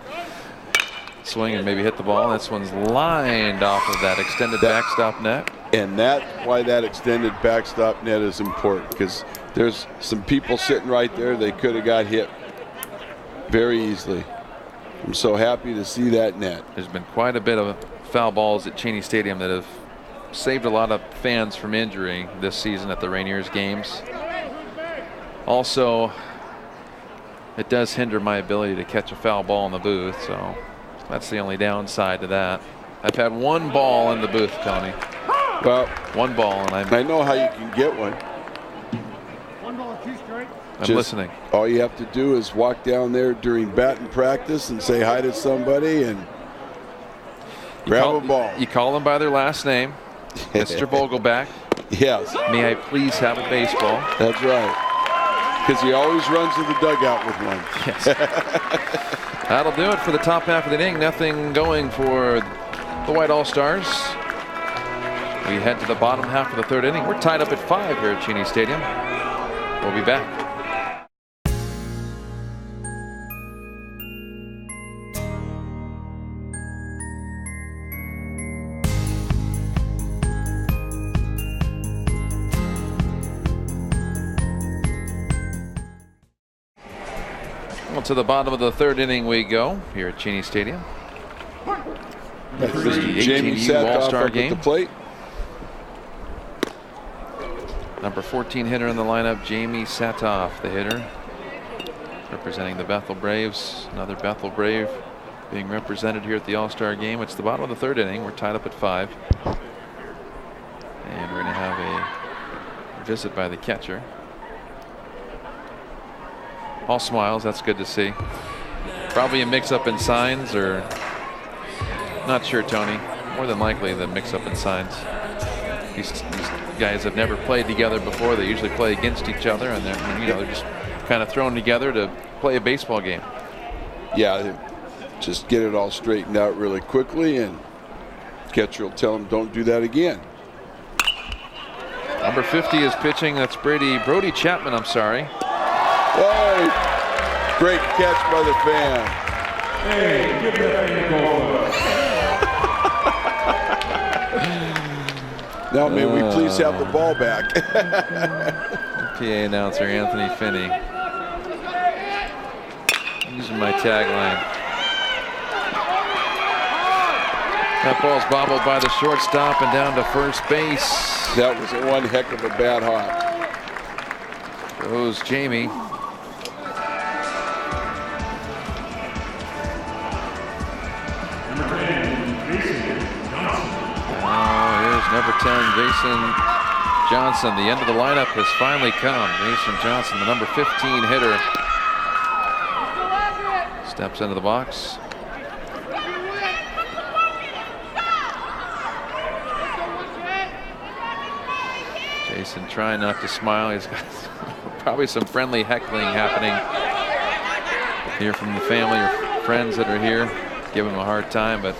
Swing and maybe hit the ball. This one's lined off of that extended backstop net. And that's why that extended backstop net is important, because there's some people sitting right there. They could have got hit very easily. I'm so happy to see that net. There's been quite a bit of foul balls at Cheney Stadium that have saved a lot of fans from injury this season at the Rainiers games. Also, it does hinder my ability to catch a foul ball in the booth, so that's the only downside to that. I've had one ball in the booth, Tony. Well, one ball, and I know how you can get one. I'm listening. All you have to do is walk down there during batting practice and say hi to somebody and grab a ball. You call them by their last name. Mr. Vogelback. Yes. May I please have a baseball? That's right. Because he always runs to the dugout with one. Yes. That'll do it for the top half of the inning. Nothing going for the White All-Stars. We head to the bottom half of the third inning. We're tied up at 5 here at Cheney Stadium. We'll be back. Well, to the bottom of the third inning we go here at Cheney Stadium. Mr. Jamie Satoff All-Star up game. at the plate. Number 14 hitter in the lineup, Jamie Satoff, the hitter, representing the Bethel Braves. Another Bethel Brave being represented here at the All-Star game. It's the bottom of the third inning. We're tied up at 5. And we're going to have a visit by the catcher. All smiles. That's good to see. Probably a mix-up in signs, or not sure, Tony. More than likely the mix-up in signs. These guys have never played together before. They usually play against each other, and they're just kind of thrown together to play a baseball game. Yeah, just get it all straightened out really quickly, and catcher will tell them don't do that again. Number 50 is pitching. That's Brody Chapman. I'm sorry. Oh, great catch by the fan. Hey, give that thing a go. Now may we please have the ball back. PA announcer Anthony Finney. Using my tagline. That ball's bobbled by the shortstop and down to first base. That was one heck of a bad hop. Goes Jamie. Number 10, Jason Johnson. The end of the lineup has finally come. Jason Johnson, the number 15 hitter, steps into the box. Jason trying not to smile. He's got probably some friendly heckling happening here from the family or friends that are here. Give him a hard time, but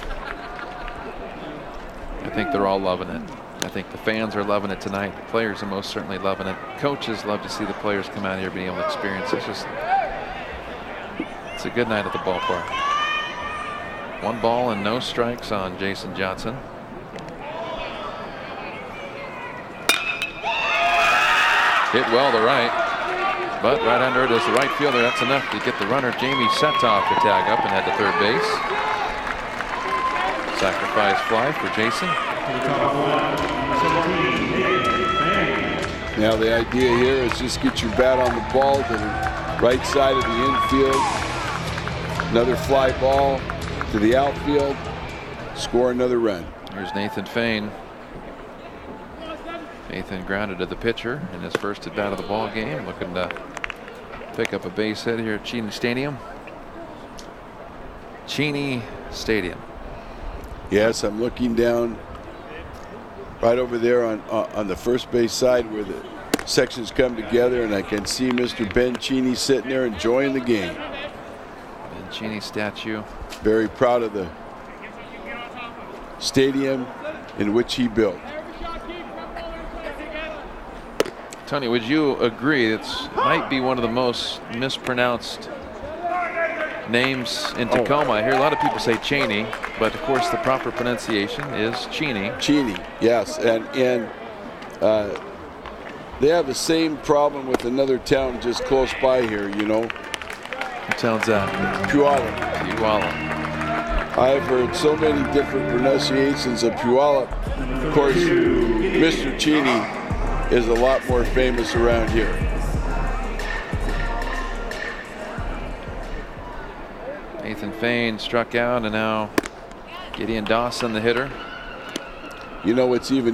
I think they're all loving it. I think the fans are loving it tonight. The players are most certainly loving it. Coaches love to see the players come out here being able to experience it. It's a good night at the ballpark. 1 ball and no strikes on Jason Johnson. Hit well to right, but right under it is the right fielder. That's enough to get the runner Jamie Satoff to tag up and head to third base. Sacrifice fly for Jason. Now the idea here is just get your bat on the ball to the right side of the infield. Another fly ball to the outfield. Score another run. Here's Nathan Fain. Nathan grounded to the pitcher in his first at bat of the ball game, looking to pick up a base hit here at Cheney Stadium. Cheney Stadium. Yes, I'm looking down right over there on the first base side where the sections come together, and I can see Mr. Ben Cheney sitting there enjoying the game. Ben Cheney statue. Very proud of the stadium in which he built. Tony, would you agree it might be one of the most mispronounced names in Tacoma? I hear a lot of people say Cheney, but of course the proper pronunciation is Cheney. Cheney, yes, and they have the same problem with another town just close by here, you know. What town's that? Puyallup. I've heard so many different pronunciations of Puyallup. Of course, Mr. Cheney is a lot more famous around here. Nathan Fain struck out, and now Gideon Dawson, the hitter. You know what's even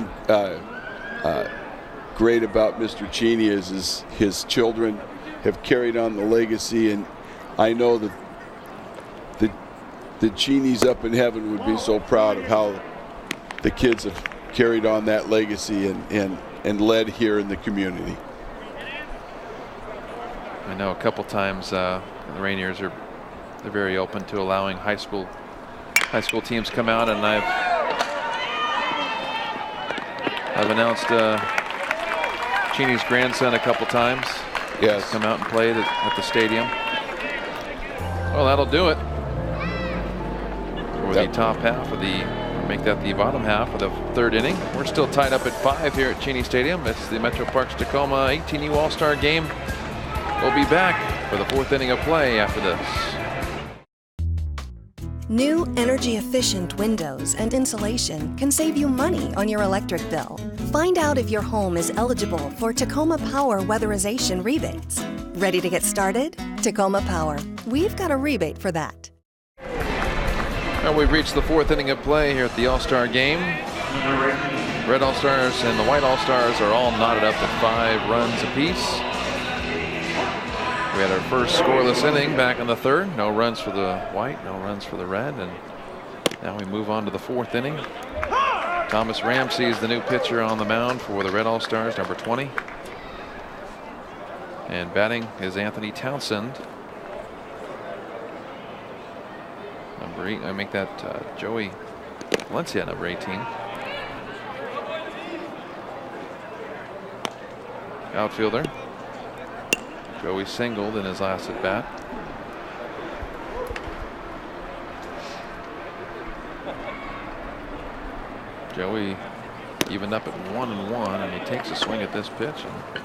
great about Mr. Cheney is his children have carried on the legacy, and I know that the Cheneys up in heaven would be so proud of how the kids have carried on that legacy and led here in the community. I know a couple times the Rainiers they're very open to allowing high school teams come out, and I've announced Cheney's grandson a couple times. Yes, come out and play at the stadium. Well, that'll do it for the top half of make that the bottom half of the third inning. We're still tied up at 5 here at Cheney Stadium. It's the Metro Parks Tacoma 18U All-Star Game. We'll be back for the 4th inning of play after this. New energy-efficient windows and insulation can save you money on your electric bill. Find out if your home is eligible for Tacoma Power weatherization rebates. Ready to get started? Tacoma Power. We've got a rebate for that. Well, we've reached the 4th inning of play here at the All-Star Game. Red All-Stars and the White All-Stars are all knotted up at 5 runs apiece. We had our first scoreless inning back in the 3rd. No runs for the White, no runs for the Red, and now we move on to the 4th inning. Thomas Ramsey is the new pitcher on the mound for the Red All-Stars, number 20. And batting is Anthony Townsend. Number 8, I make that Joey Valencia, number 18. Outfielder. Joey singled in his last at bat. Joey evened up at 1-1, and he takes a swing at this pitch. And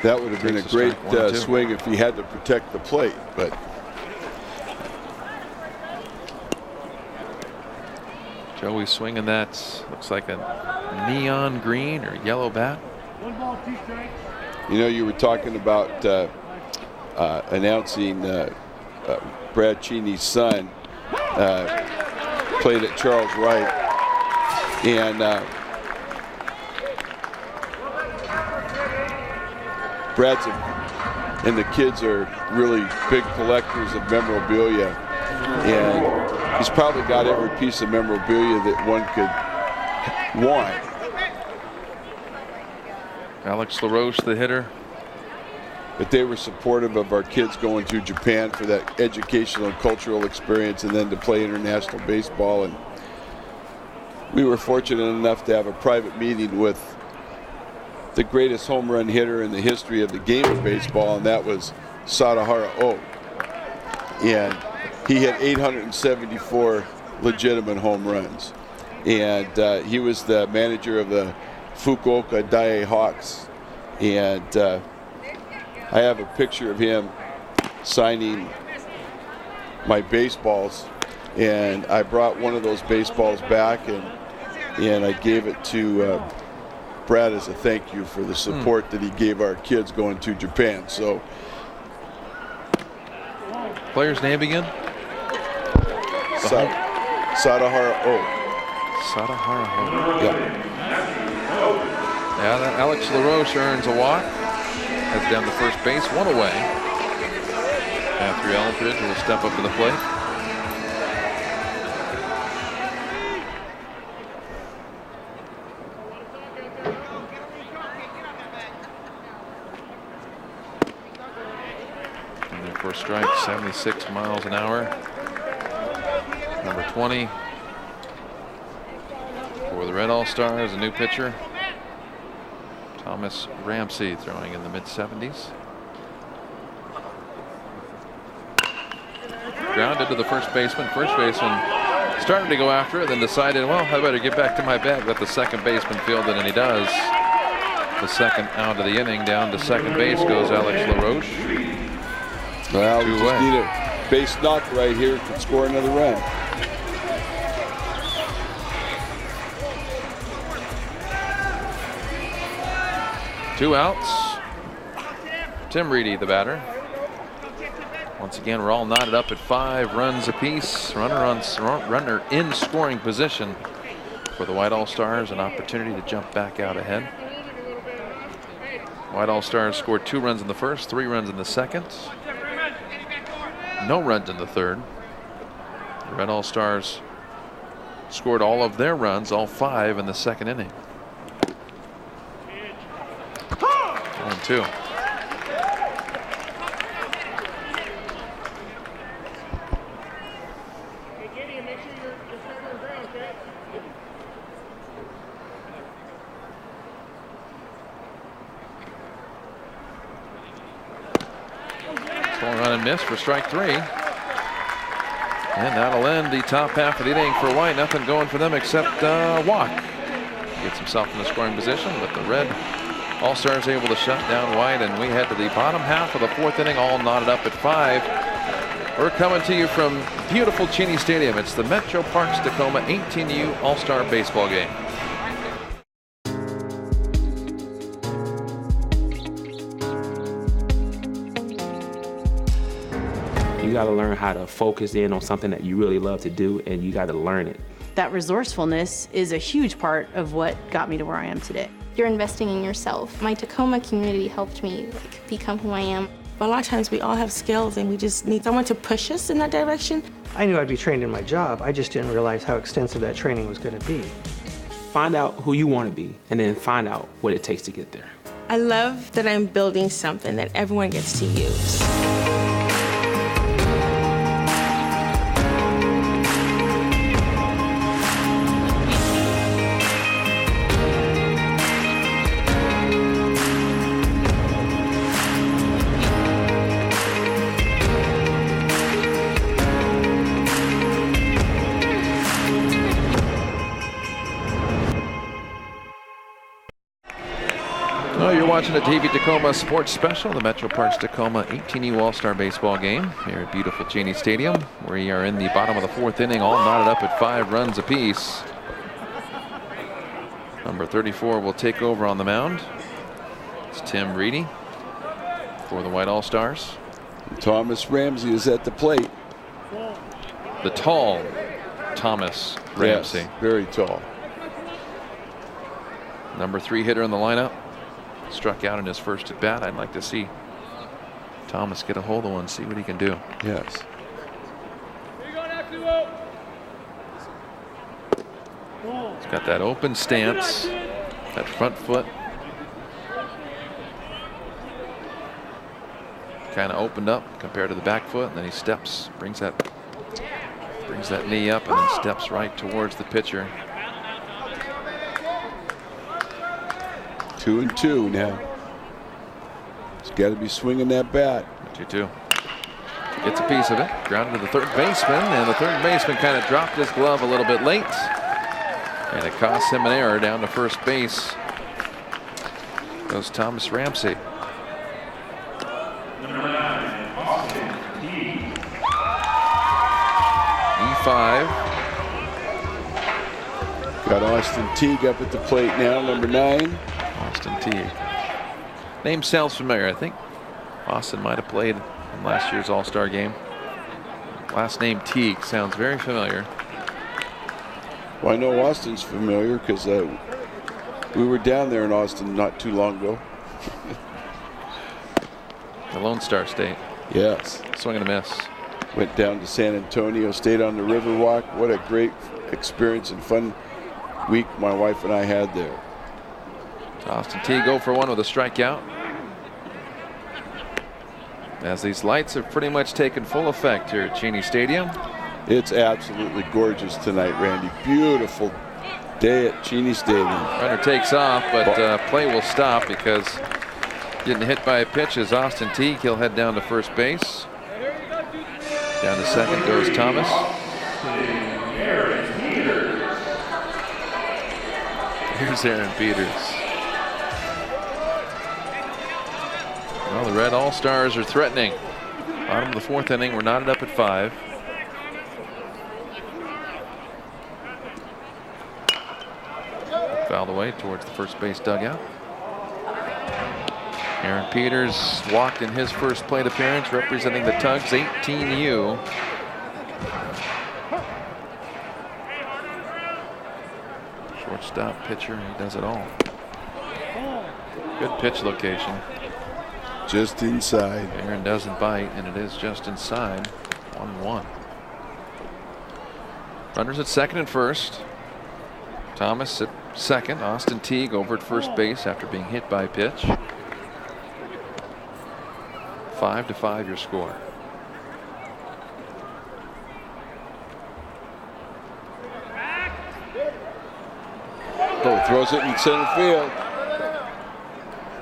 that would have been a great swing if he had to protect the plate, but Joey swinging that looks like a neon green or yellow bat. 1 ball, 2 strikes. You know, you were talking about announcing Brad Cheney's son played at Charles Wright, and Brad's and the kids are really big collectors of memorabilia, and he's probably got every piece of memorabilia that one could want. Alex LaRoche, the hitter. But they were supportive of our kids going to Japan for that educational and cultural experience, and then to play international baseball. And we were fortunate enough to have a private meeting with the greatest home run hitter in the history of the game of baseball, and that was Sadahara O. And he had 874 legitimate home runs. And he was the manager of the Fukuoka Daiei Hawks, and I have a picture of him signing my baseballs, and I brought one of those baseballs back and I gave it to Brad as a thank you for the support that he gave our kids going to Japan. So, player's name again? Sadahara O. Sadahara O. Yeah. Yeah, Alex LaRoche earns a walk. Heads down to first base, 1 away. Matthew Elbridge will step up to the plate. a strike, 76 miles an hour. Number 20 for the Red All-Stars, a new pitcher. Thomas Ramsey throwing in the mid-70s. Grounded to the first baseman. First baseman started to go after it, then decided, well, I better get back to my bag. Let the second baseman field it, and he does. The second out of the inning. Down to second base goes Alex LaRoche. Well, we just need a base knock right here to score another run. Two outs. Tim Reedy, the batter. Once again, we're all knotted up at 5 runs apiece. Runner in scoring position for the White All-Stars. An opportunity to jump back out ahead. White All-Stars scored 2 runs in the first, 3 runs in the second. No runs in the third. The Red All-Stars scored all of their runs, all 5 in the second inning. 1-2. Swung on and missed for strike 3. And that'll end the top half of the inning for White. Nothing going for them except walk. Gets himself in the scoring position, but the Red All-Stars able to shut down White, and we head to the bottom half of the 4th inning, all knotted up at 5. We're coming to you from beautiful Cheney Stadium. It's the Metro Parks Tacoma 18U All-Star Baseball game. You got to learn how to focus in on something that you really love to do, and you got to learn it. That resourcefulness is a huge part of what got me to where I am today. You're investing in yourself. My Tacoma community helped me become who I am. A lot of times we all have skills and we just need someone to push us in that direction. I knew I'd be trained in my job. I just didn't realize how extensive that training was going to be. Find out who you want to be, and then find out what it takes to get there. I love that I'm building something that everyone gets to use. You're watching the TV Tacoma Sports Special, the Metro Parks Tacoma 18U All-Star Baseball game here at beautiful Cheney Stadium. We are in the bottom of the 4th inning, all knotted up at 5 runs apiece. Number 34 will take over on the mound. It's Tim Reedy for the White All-Stars. Thomas Ramsey is at the plate. The tall Thomas Ramsey. Yes, very tall. Number 3 hitter in the lineup. Struck out in his first at bat. I'd like to see Thomas get a hold of one, see what he can do. Yes. He's got that open stance, that front foot. Kind of opened up compared to the back foot, and then he steps, brings that knee up, and then steps right towards the pitcher. 2-2 now. He's got to be swinging that bat. 2-2. Gets a piece of it. Grounded to the third baseman, and the third baseman kind of dropped his glove a little bit late. And it cost him an error down to first base. Goes Thomas Ramsey. E5. Got Austin Teague up at the plate now, number 9. Austin Teague. Name sounds familiar. I think Austin might have played in last year's All-Star game. Last name Teague sounds very familiar. Well, I know Austin's familiar because we were down there in Austin not too long ago. The Lone Star State. Yes. Swing and a miss. Went down to San Antonio, stayed on the Riverwalk. What a great experience and fun week my wife and I had there. Austin Teague 0 for 1 with a strikeout. as these lights have pretty much taken full effect here at Cheney Stadium. It's absolutely gorgeous tonight, Randy. Beautiful day at Cheney Stadium. Runner takes off, but play will stop because getting hit by a pitch is Austin Teague. He'll head down to first base. Down to second goes Thomas. Here's Aaron Peters. Well, the Red All-Stars are threatening. Bottom of the fourth inning. We're knotted up at 5. Fouled away towards the first base dugout. Aaron Peters walked in his first plate appearance representing the Tugs 18U. Shortstop, pitcher, he does it all. Good pitch location. Just inside. Aaron doesn't bite, and it is just inside. 1-1. Runners at second and first. Thomas at second. Austin Teague over at first base after being hit by a pitch. 5-5 your score. Oh, throws it in center field.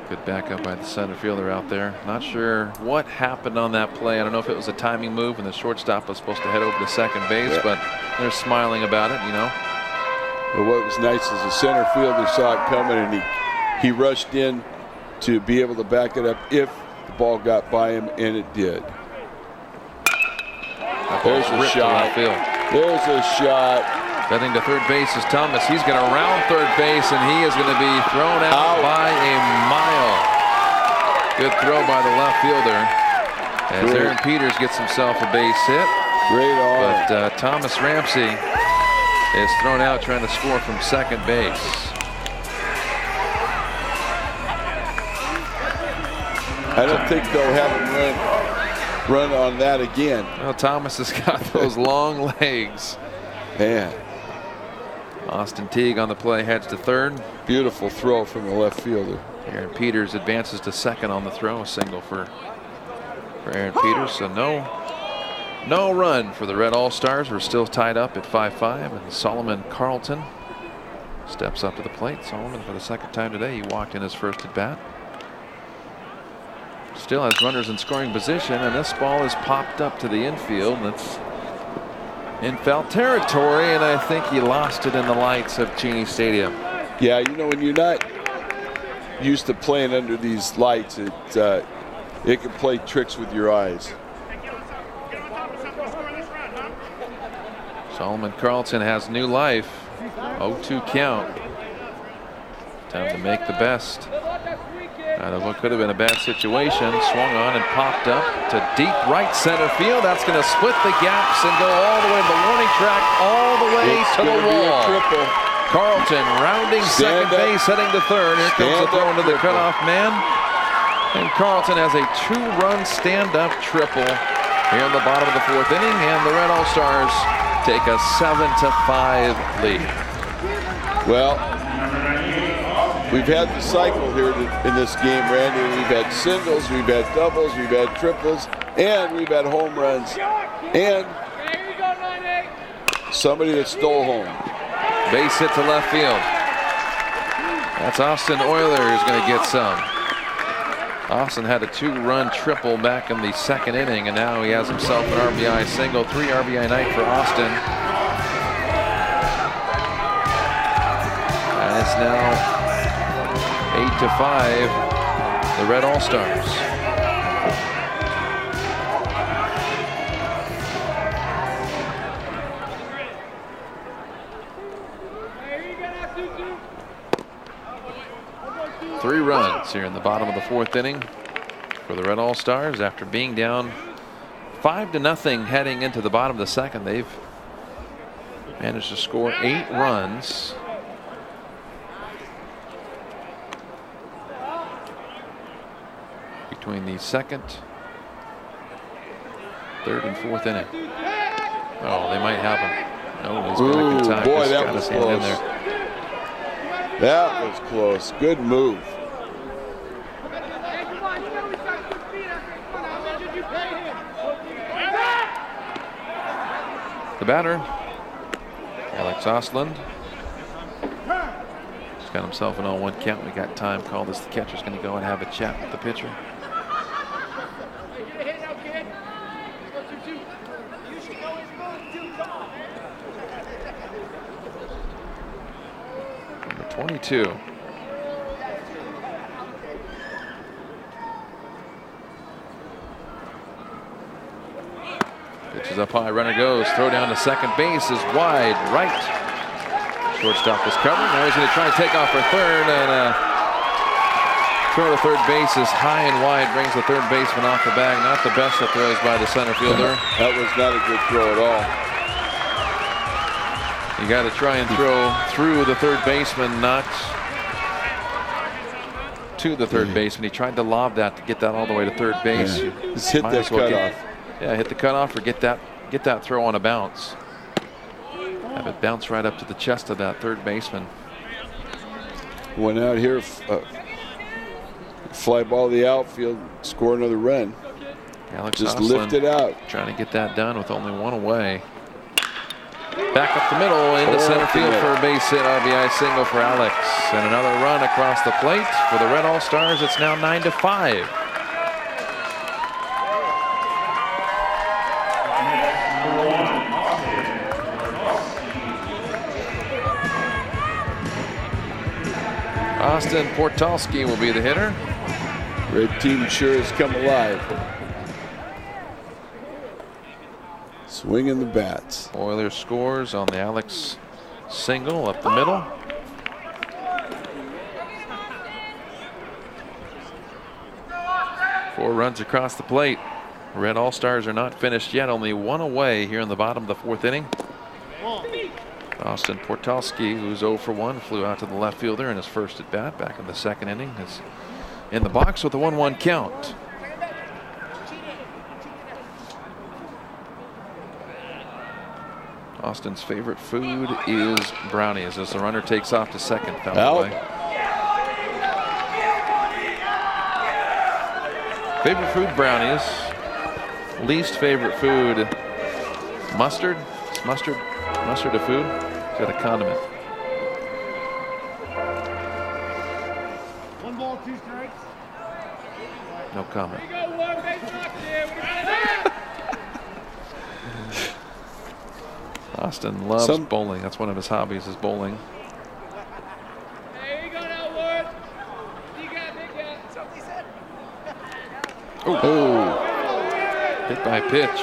Good backup by the center fielder out there. Not sure what happened on that play. I don't know if it was a timing move and the shortstop was supposed to head over to second base, but they're smiling about it, you know. But what was nice is the center fielder saw it coming and he rushed in to be able to back it up if the ball got by him, and it did. There's a shot. There's a shot. Heading to third base is Thomas. He's going to round third base, and he is going to be thrown out by a mile. Good throw by the left fielder as Aaron Peters gets himself a base hit. Great arm. But Thomas Ramsey is thrown out trying to score from second base. I don't think they'll have him run on that again. Well, Thomas has got those long legs. Man. Austin Teague on the play heads to third. Beautiful throw from the left fielder. Aaron Peters advances to second on the throw. A single for Aaron Peters. So no run for the Red All-Stars. We're still tied up at 5-5. And Solomon Carlton steps up to the plate. Solomon for the second time today. He walked in his first at bat. Still has runners in scoring position, and this ball is popped up to the infield. That's in foul territory, and I think he lost it in the lights of Cheney Stadium. Yeah, you know, when you're not used to playing under these lights, it can play tricks with your eyes. Solomon Carlton has new life. 0-2 count. Time to make the best out of what could have been a bad situation. Swung on and popped up to deep right center field. That's going to split the gaps and go all the way to the warning track, all the way to the wall. Carlton rounding second base, heading to third. Here comes the throw into the cutoff man. And Carlton has a 2-run stand-up triple here in the bottom of the fourth inning, and the Red All-Stars take a 7-5 lead. Well, we've had the cycle here in this game, Randy. We've had singles, we've had doubles, we've had triples, and we've had home runs. And somebody that stole home. Base hit to left field. That's Austin Euler who's going to get some. Austin had a 2-run triple back in the second inning, and now he has himself an RBI single. 3 RBI night for Austin. And it's now 8-5, the Red All-Stars. Three runs here in the bottom of the fourth inning for the Red All-Stars after being down 5-0 heading into the bottom of the second. They've managed to score 8 runs. Between the second, third, and fourth inning. Oh, they might have him. No, he's got a good time. Boy, Just that got was his hand in close. there. That was close. Good move. The batter, Alex Ostland. He's got himself an 0-1 count. We got time called as the catcher's going to go and have a chat with the pitcher. Number 22. Pitches up high, runner goes, throw down to second base is wide right. Shortstop was covering. Now he's going to try and take off for third, and throw to third base is high and wide, brings the third baseman off the bag. Not the best of throws by the center fielder. That was not a good throw at all. You got to try and throw through the third baseman, not to the third baseman. He tried to lob that to get that all the way to third base. Just hit that cutoff. Yeah, hit the cutoff or get that throw on a bounce. Have it bounce right up to the chest of that third baseman. Went out here, fly ball to the outfield, score another run. Alex just Ostland lift it out. Trying to get that done with only one away. Back up the middle into center field for a base hit, RBI single for Alex. And another run across the plate for the Red All-Stars. It's now 9-5. Austin Portalski will be the hitter. Red team sure has come alive. Swinging the bats. Oilers scores on the Alex single up the middle. Four runs across the plate. Red All-Stars are not finished yet. Only one away here in the bottom of the fourth inning. Austin Portalski, who's 0 for 1, flew out to the left fielder in his first at bat back in the second inning. Is in the box with a 1-1 count. Austin's favorite food is brownies as the runner takes off to second. Foul away. Favorite food, brownies. Least favorite food, mustard. Is mustard a food? Is that a condiment? 1 ball, 2 strikes. No comment. Austin loves bowling. That's one of his hobbies, is bowling. Oh, hit by pitch.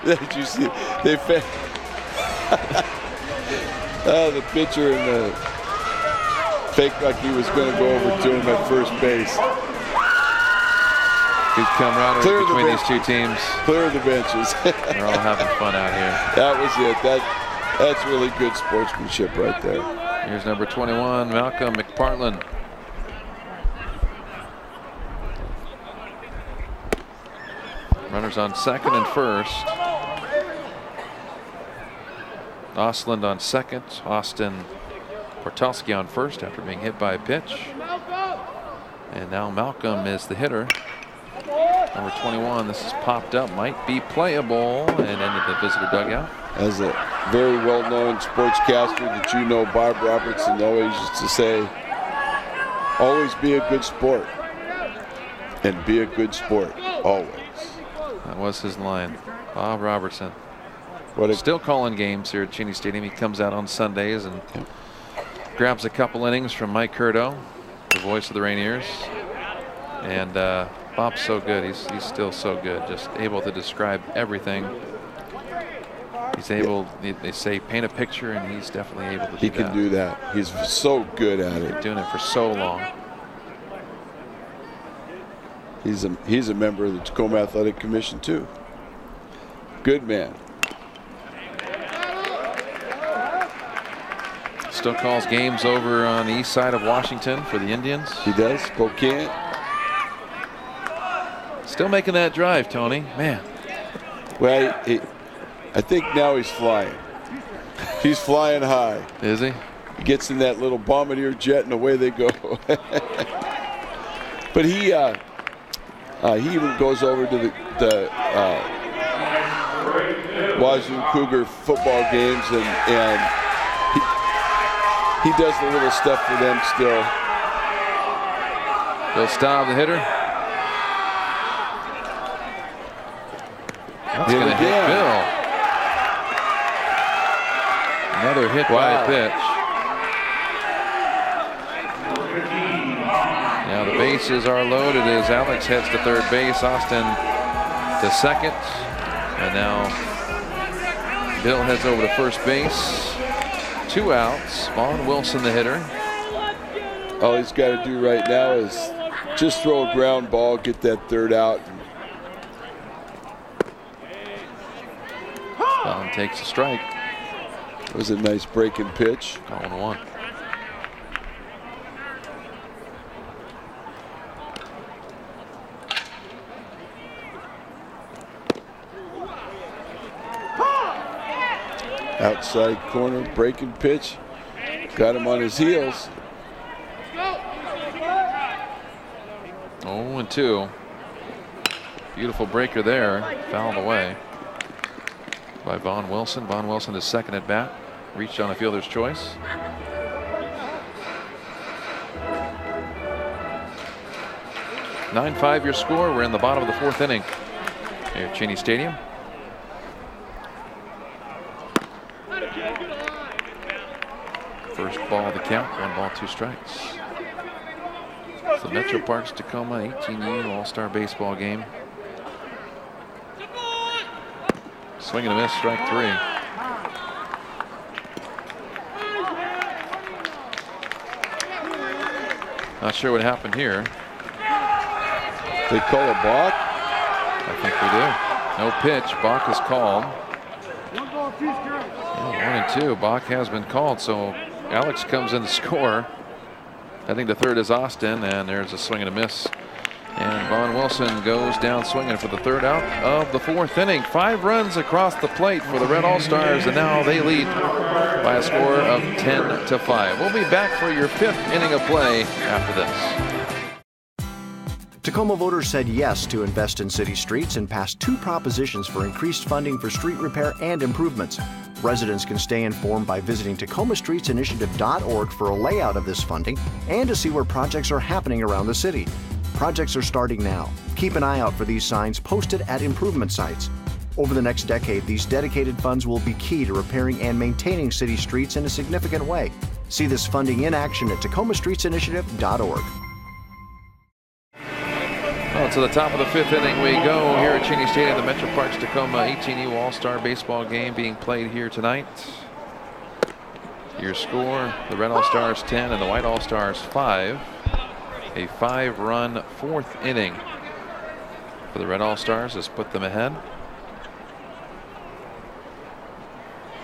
Did you see? They the pitcher and the faked like he was going to go over to him at first base. Good camaraderie between these two teams. Clear the benches. They're all having fun out here. That was it. That's really good sportsmanship right there. Here's number 21, Malcolm McPartland. Runners on second and first. Ostland on second. Austin Portalski on first after being hit by a pitch. And now Malcolm is the hitter. Number 21, this is popped up, might be playable, and into the visitor dugout. As a very well-known sportscaster that you know, Bob Robertson always used to say, always be a good sport. And be a good sport, always. That was his line. Bob Robertson. What still calling games here at Cheney Stadium. He comes out on Sundays and grabs a couple innings from Mike Curto, the voice of the Rainiers. And Bob's so good. He's still so good. Just able to describe everything. He's able, they say, paint a picture, and he's definitely able to do that. He can do that. He's so good at it. Been doing it for so long. He's a member of the Tacoma Athletic Commission too. Good man. Still calls games over on the east side of Washington for the Indians. He does. Spokane. Still making that drive, Tony. Man. Well, I think now he's flying. He's flying high. Is he? He gets in that little bombardier jet and away they go. But He even goes over to the Wazoo Cougar football games, and he does the little stuff for them still. Bill Staub, the hitter. That's going to hit Bill. Another hit by a pitch. Now the bases are loaded as Alex heads to third base, Austin to second, and now Bill heads over to first base. 2 outs. Vaughn Wilson, the hitter. All he's got to do right now is just throw a ground ball, get that third out. Vaughn takes a strike. It was a nice breaking pitch. 0-1. Outside corner, breaking pitch. Got him on his heels. 0-2. Beautiful breaker there. Fouled away by Vaughn Wilson. Vaughn Wilson is second at bat. Reached on a fielder's choice. (9-5) your score. We're in the bottom of the 4th inning here at Cheney Stadium. First ball of the count. 1 ball, 2 strikes. It's the Metro Parks Tacoma 18U All-Star Baseball game. Swing and a miss, strike 3. Not sure what happened here. They call a balk? I think we do. No pitch. Balk is called. 1-2. Balk has been called, so Alex comes in to score. I think the third is Austin, and there's a swing and a miss. And Vaughn Wilson goes down swinging for the third out of the 4th inning. 5 runs across the plate for the Red All-Stars, and now they lead by a score of 10-5. We'll be back for your 5th inning of play after this. Tacoma voters said yes to invest in city streets and passed 2 propositions for increased funding for street repair and improvements. Residents can stay informed by visiting TacomaStreetsInitiative.org for a layout of this funding and to see where projects are happening around the city. Projects are starting now. Keep an eye out for these signs posted at improvement sites. Over the next decade, these dedicated funds will be key to repairing and maintaining city streets in a significant way. See this funding in action at TacomaStreetsInitiative.org. Well, to the top of the 5th inning we go here at Cheney Stadium. The Metro Parks Tacoma 18U All-Star Baseball game being played here tonight. Your score, the Red All-Stars 10 and the White All-Stars 5. A 5-run 4th inning for the Red All-Stars has put them ahead.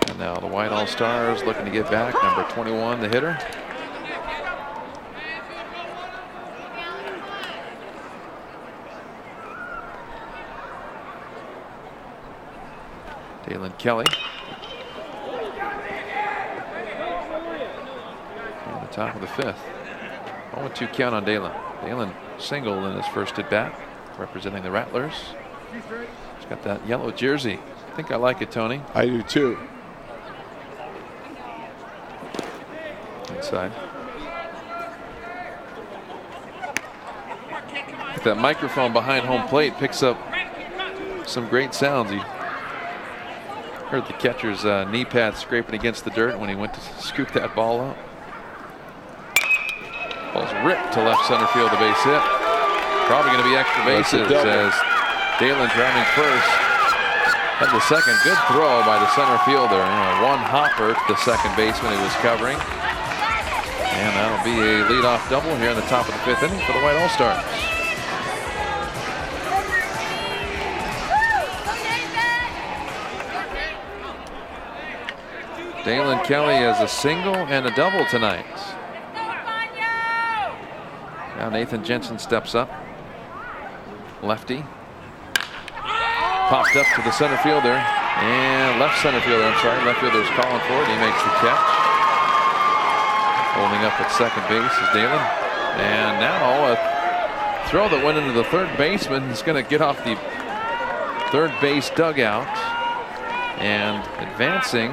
And now the White All-Stars looking to get back. Number 21, the hitter. Dalen Kelly. On the top of the 5th. 0-2 count on Dalen. Dalen singled in his first at bat, representing the Rattlers. He's got that yellow jersey. I think I like it, Tony. I do too. Inside. That microphone behind home plate picks up some great sounds. He heard the catcher's knee pad scraping against the dirt when he went to scoop that ball up. Ball's ripped to left center field, the base hit. Probably going to be extra bases as Dalen driving first. At the second, good throw by the center fielder. One hopper to the second baseman he was covering. And that'll be a leadoff double here in the top of the 5th inning for the White All-Stars. Dalen Kelly has a single and a double tonight. Now Nathan Jensen steps up. Lefty. Popped up to the center fielder. And left center fielder, I'm sorry. Left fielder's calling for it. He makes the catch. Holding up at second base is Dalen. And now a throw that went into the third baseman. He's going to get off the third base dugout. And advancing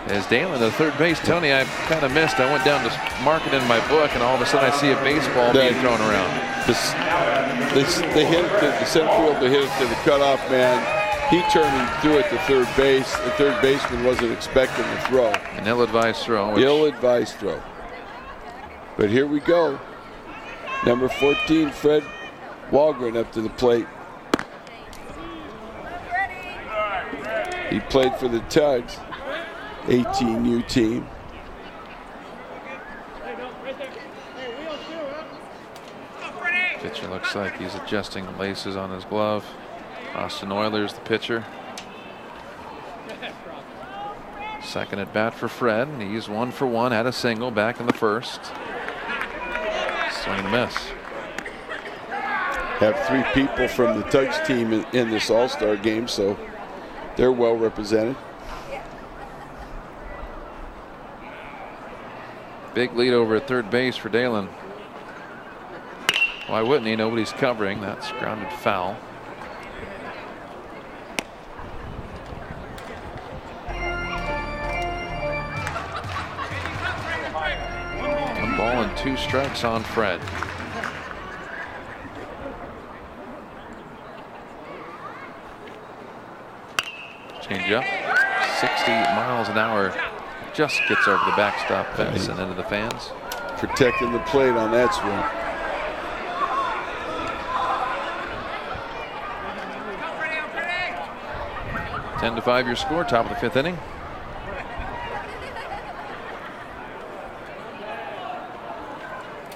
is Dalen, the third base. Tony, I kind of missed. I went down to mark it in my book, and all of a sudden I see a baseball being thrown around. They hit it to the center field. They hit it to the cutoff man. He turned and threw it to third base. The third baseman wasn't expecting the throw. An ill-advised throw. Ill-advised throw. But here we go. Number 14, Fred Walgren, up to the plate. He played for the Tugs, 18U team. Pitcher looks like he's adjusting the laces on his glove. Austin Oilers, the pitcher. Second at bat for Fred. He's 1 for 1, had a single back in the first. Swing and a miss. Have 3 people from the Tugs team in this All-Star game, so they're well represented. Big lead over at third base for Dalen. Why wouldn't he? Nobody's covering. That's grounded foul. One ball and 2 strikes on Fred. Change up. 60 miles an hour. Just gets over the backstop fence and into the fans. Protecting the plate on that swing. Ten to 5 your score, top of the 5th inning.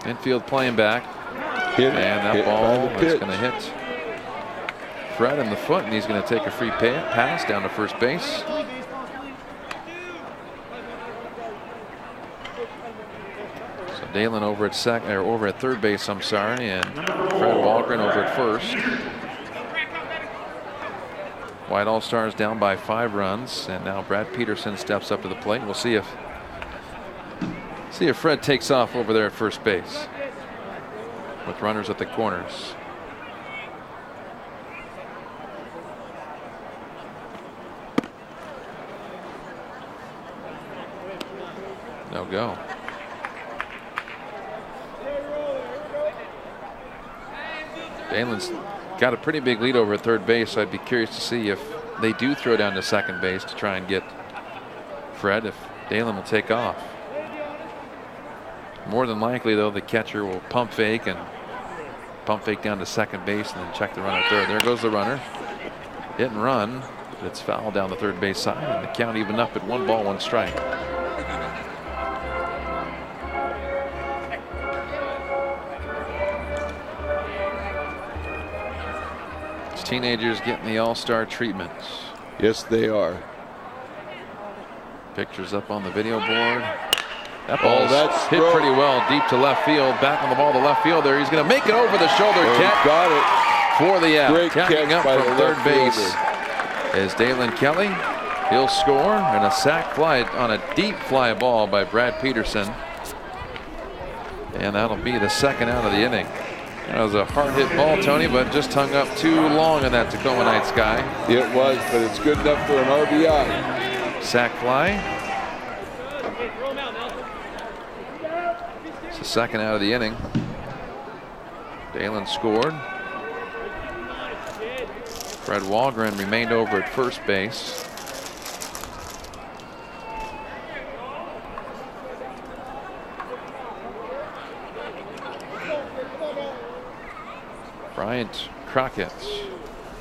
Infield playing back. And that ball is going to hit Fred in the foot, and he's going to take a free pass down to first base. So Dalen over at third base, I'm sorry, and Fred Walgren over at first. White All-Stars down by 5 runs, and now Brad Peterson steps up to the plate. We'll see if Fred takes off over there at first base with runners at the corners. No go. Dalen's got a pretty big lead over at third base, so I'd be curious to see if they do throw down to second base to try and get Fred, if Dalen will take off. More than likely, though, the catcher will pump fake down to second base and then check the runner third. There goes the runner. Hit and run, but it's foul down the third base side, and the count even up at 1 ball, 1 strike. Teenagers getting the all-star treatments. Yes, they are. Pictures up on the video board. That ball's hit pretty well deep to left field. Back on the ball to left field there. He's going to make it over the shoulder catch. Got it. For the out. Great Catching up catch from third base is Dalen Kelly. He'll score, and a sac fly on a deep fly ball by Brad Peterson. And that'll be the second out of the inning. That was a hard hit ball, Tony, but just hung up too long in that Tacoma Nights sky. It was, but it's good enough for an RBI. Sac fly. It's the second out of the inning. Dalen scored. Fred Walgren remained over at first base. Bryant Crockett,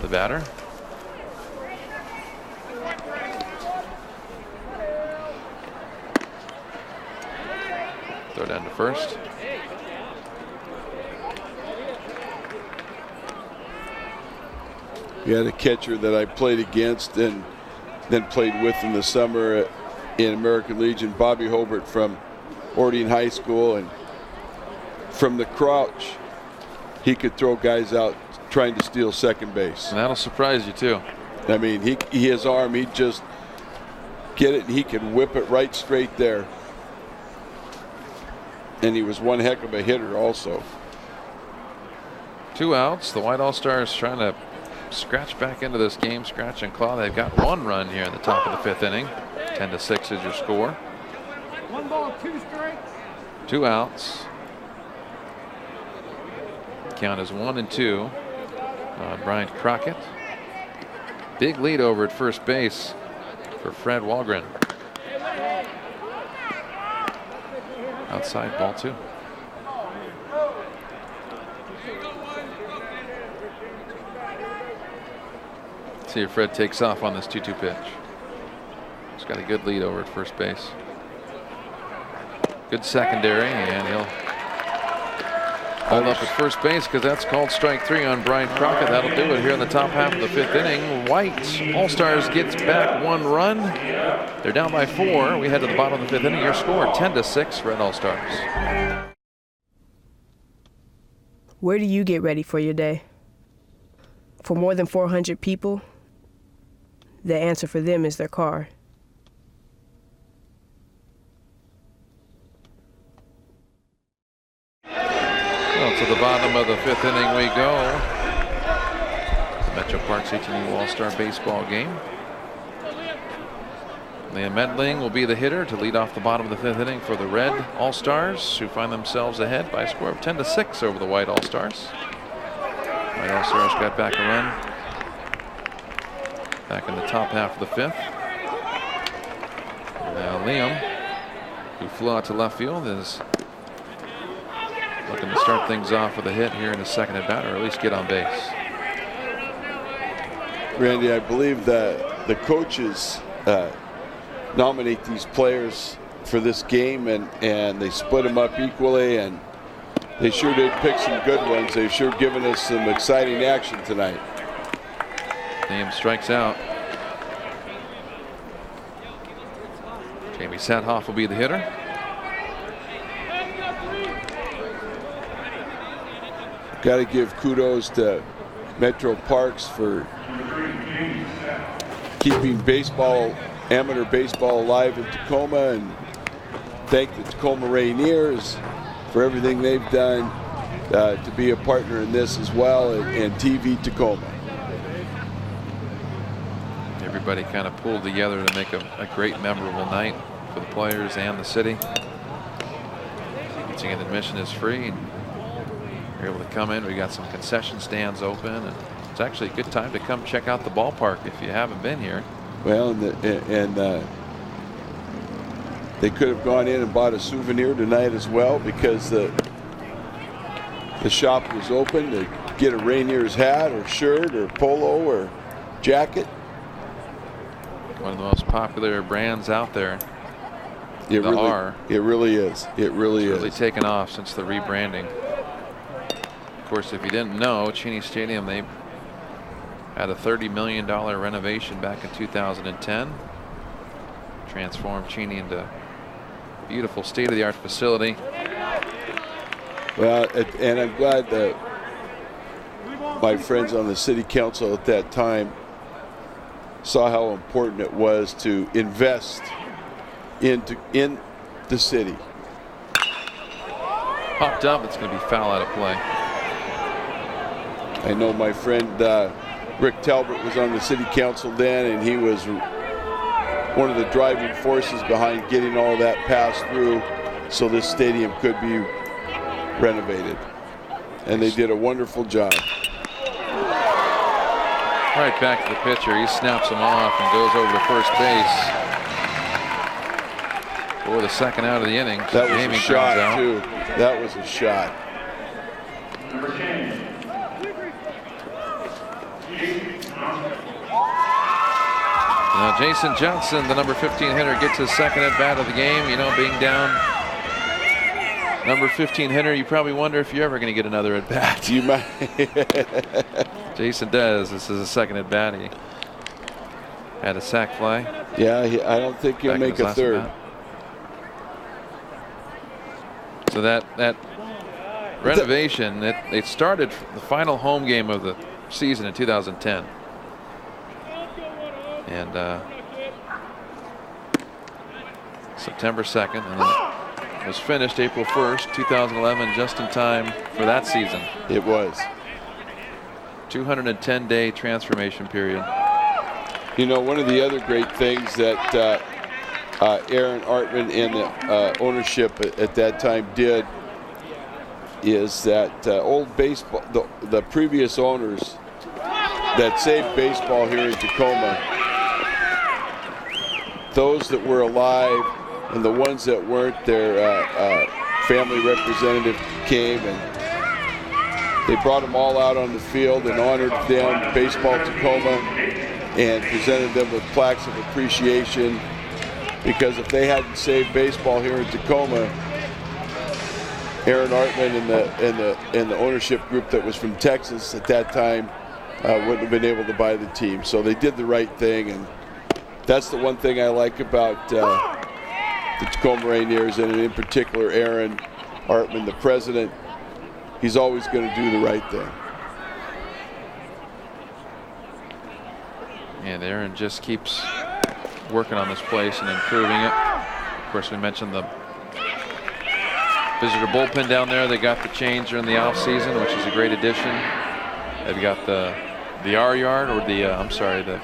the batter. Throw down to first. We had a catcher that I played against and then played with in the summer in American Legion, Bobby Hobart from Orting High School, and from the crouch, he could throw guys out trying to steal second base. And that'll surprise you too. I mean, his arm, he'd just get it and he could whip it right straight there. and he was one heck of a hitter also. 2 outs. The White All-Stars trying to scratch back into this game, scratch and claw. They've got 1 run here in the top of the 5th inning. 10-6 is your score. 1 ball, 2 strikes. 2 outs. Count is 1-2 on Brian Crockett. Big lead over at first base for Fred Walgren. Outside, ball 2. See if Fred takes off on this 2-2 pitch. He's got a good lead over at first base. Good secondary, and he'll hold up at first base because that's called strike 3 on Brian Crockett. That'll do it here in the top half of the 5th inning. White All-Stars gets back 1 run. They're down by 4. We head to the bottom of the 5th inning. Your score 10-6, Red All-Stars. Where do you get ready for your day? For more than 400 people, the answer for them is their car. Well, to the bottom of the 5th inning we go. The Metro Parks 18U All-Star Baseball game. Liam Medling will be the hitter to lead off the bottom of the 5th inning for the Red All-Stars, who find themselves ahead by a score of 10-6 over the White All-Stars. White All-Stars got back a run back in the top half of the 5th. Now Liam, who flew out to left field, is looking to start things off with a hit here in his second at bat, or at least get on base. Randy, I believe that the coaches nominate these players for this game, and they split them up equally, and they sure did pick some good ones. They've sure given us some exciting action tonight. Liam strikes out. Jamie Sathoff will be the hitter. Got to give kudos to Metro Parks for keeping baseball, amateur baseball, alive in Tacoma, and thank the Tacoma Rainiers for everything they've done to be a partner in this as well, and TV Tacoma. Everybody kind of pulled together to make a great, memorable night for the players and the city. Ticket admission is free. You're able to come in. We got some concession stands open, and it's actually a good time to come check out the ballpark if you haven't been here. Well, and they could have gone in and bought a souvenir tonight as well, because the shop was open to get a Rainiers hat or shirt or polo or jacket. One of the most popular brands out there. It really is. It really is. It's really taken off since the rebranding. Of course, if you didn't know, Cheney Stadium, they had a $30 million renovation back in 2010. Transformed Cheney into a beautiful state-of-the-art facility. Well, and I'm glad that my friends on the city council at that time saw how important it was to invest in the city. Popped up, it's going to be foul out of play. I know my friend Rick Talbot was on the city council then, and he was one of the driving forces behind getting all that passed through so this stadium could be renovated. And they did a wonderful job. Right back to the pitcher. He snaps him off and goes over to first base for the second out of the inning. That was a shot, too. That was a shot. Now Jason Johnson, the number 15 hitter, gets his second at bat of the game. You know, being down number 15 hitter, you probably wonder if you're ever going to get another at bat. You might. Jason does. This is his second at bat. He had a sac fly. Yeah, I don't think he'll make a third. So that renovation, it started the final home game of the season in 2010. And September 2nd, and then was finished April 1st, 2011, just in time for that season. It was. 210-day transformation period. You know, one of the other great things that Aaron Artman and the ownership at that time did is that old baseball, the previous owners that saved baseball here in Tacoma, those that were alive and the ones that weren't, their family representative came and they brought them all out on the field and honored them, Baseball Tacoma, and presented them with plaques of appreciation, because if they hadn't saved baseball here in Tacoma, Aaron Artman and the ownership group that was from Texas at that time wouldn't have been able to buy the team. So they did the right thing, and that's the one thing I like about the Tacoma Rainiers, and in particular Aaron Artman, the president. He's always going to do the right thing. And Aaron just keeps working on this place and improving it. Of course, we mentioned the visitor bullpen down there. They got the change during the off season, which is a great addition. They've got the R yard, or the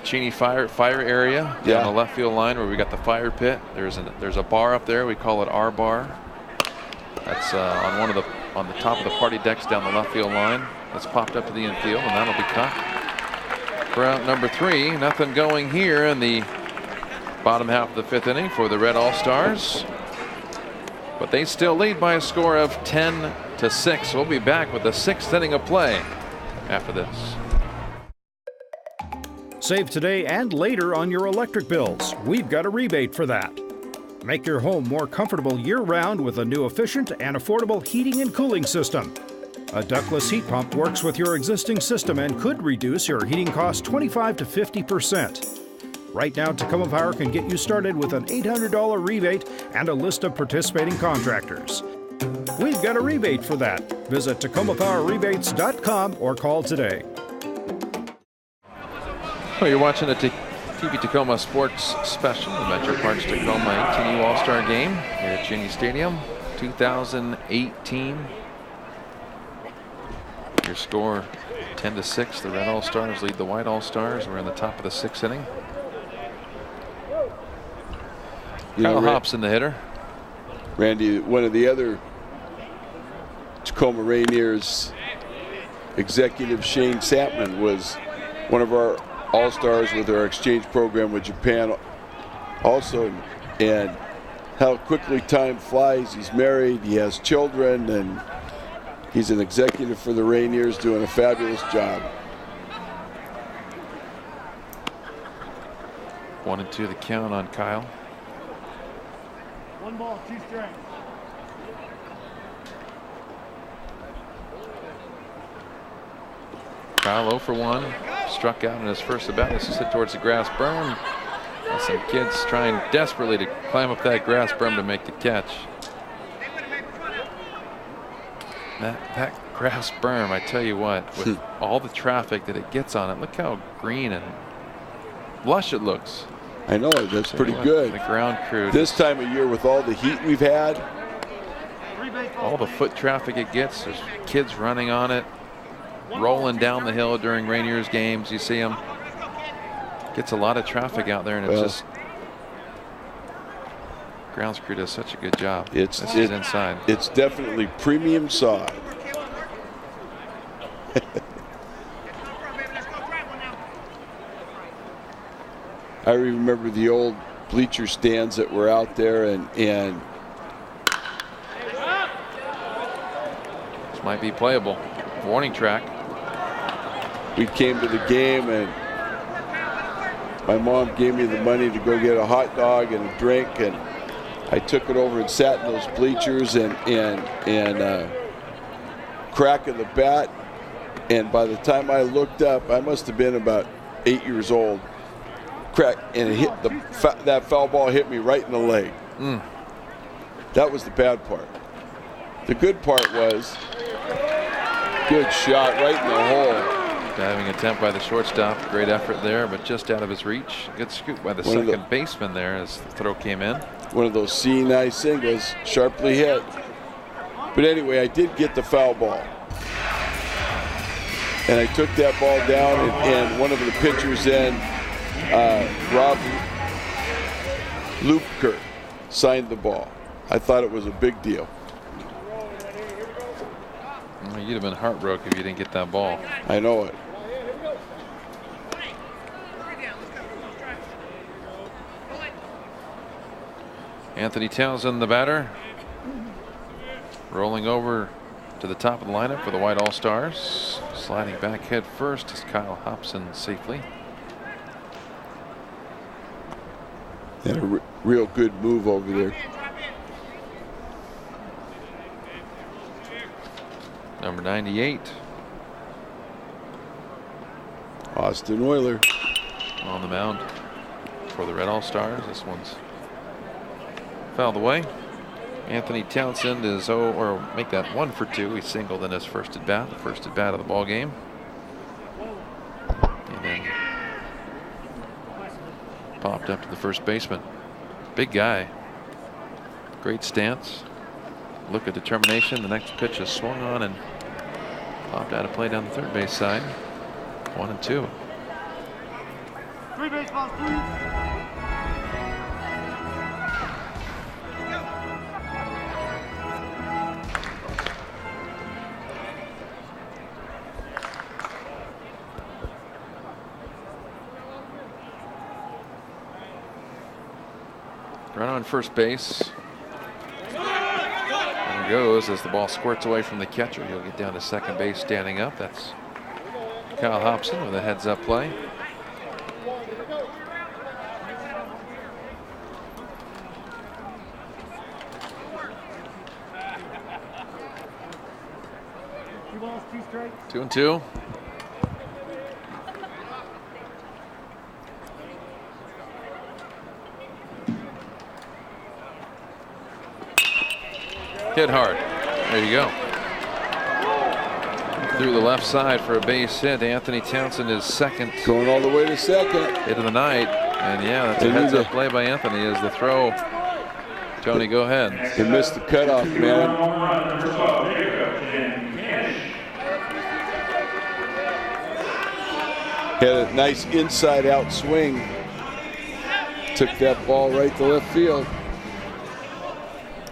Cheney fire area down the left field line where we got the fire pit. There's a bar up there. We call it our bar. That's on the top of the party decks down the left field line. That's popped up to the infield, and that'll be cut. For out number 3, nothing going here in the bottom half of the 5th inning for the Red All-Stars. But they still lead by a score of 10-6. We'll be back with the 6th inning of play after this. Save today and later on your electric bills. We've got a rebate for that. Make your home more comfortable year-round with a new efficient and affordable heating and cooling system. A ductless heat pump works with your existing system and could reduce your heating costs 25 to 50%. Right now, Tacoma Power can get you started with an $800 rebate and a list of participating contractors. We've got a rebate for that. Visit TacomaPowerRebates.com or call today. Well, you're watching the TV Tacoma Sports Special, the Metro Parks Tacoma 18U All-Star Game here at Cheney Stadium, 2018. Your score 10-6. The Red All-Stars lead the White All-Stars. We're in the top of the 6th inning. Kyle Hobson, the hitter. Randy, one of the other Tacoma Rainiers executives, Shane Sapman, was one of our All-Stars with our exchange program with Japan also, and how quickly time flies. He's married, he has children, and he's an executive for the Rainiers, doing a fabulous job. 1-2 the count on Kyle. 1 ball, 2 strikes. Kyle 0 for 1, struck out in his first at bat. This is hit towards the grass berm. And some kids trying desperately to climb up that grass berm to make the catch. That grass berm, I tell you what, with all the traffic that it gets on it, look how green and lush it looks. I know, that's pretty good. The ground crew. This time of year with all the heat we've had. All the foot traffic it gets, there's kids running on it, rolling down the hill during Rainiers games. You see them. Gets a lot of traffic out there, and it's just grounds crew does such a good job. This is inside. It's definitely premium sod. I remember the old bleacher stands that were out there, and this might be playable. Warning track. We came to the game, and my mom gave me the money to go get a hot dog and a drink, and I took it over and sat in those bleachers and crack of the bat. And by the time I looked up, I must have been about 8 years old. Crack, and it hit that foul ball hit me right in the leg. That was the bad part. The good part was good shot right in the hole. Diving attempt by the shortstop. Great effort there, but just out of his reach. Good scoop by the second baseman there as the throw came in. One of those C9 singles, sharply hit. But anyway, I did get the foul ball. And I took that ball down, and one of the pitchers then, Rob Lupker, signed the ball. I thought it was a big deal. Well, you'd have been heartbroken if you didn't get that ball. I know it. Anthony Townsend, the batter, rolling over to the top of the lineup for the White All-Stars. Sliding back head first is Kyle Hobson safely. And a real good move over there. Number 98. Austin Euler on the mound for the Red All-Stars. This one's fouled away. Anthony Townsend is make that 1 for 2. He singled in his first at bat, the first at bat of the ball game. And then popped up to the first baseman. Big guy. Great stance. Look at determination. The next pitch is swung on and popped out of play down the third base side. 1 and 2. 3 baseballs, please. Run on first base. There he goes as the ball squirts away from the catcher. He'll get down to second base standing up. That's Kyle Hobson with a heads-up play. Two balls, 2 strikes. 2 and 2. Hit hard. There you go. Through the left side for a base hit. Anthony Townsend is second. Going all the way to second. Hit of the night. And yeah, that's a heads-up play by Anthony as the throw. Tony, go ahead. He missed the cutoff, man. Had a nice inside-out swing. Took that ball right to left field.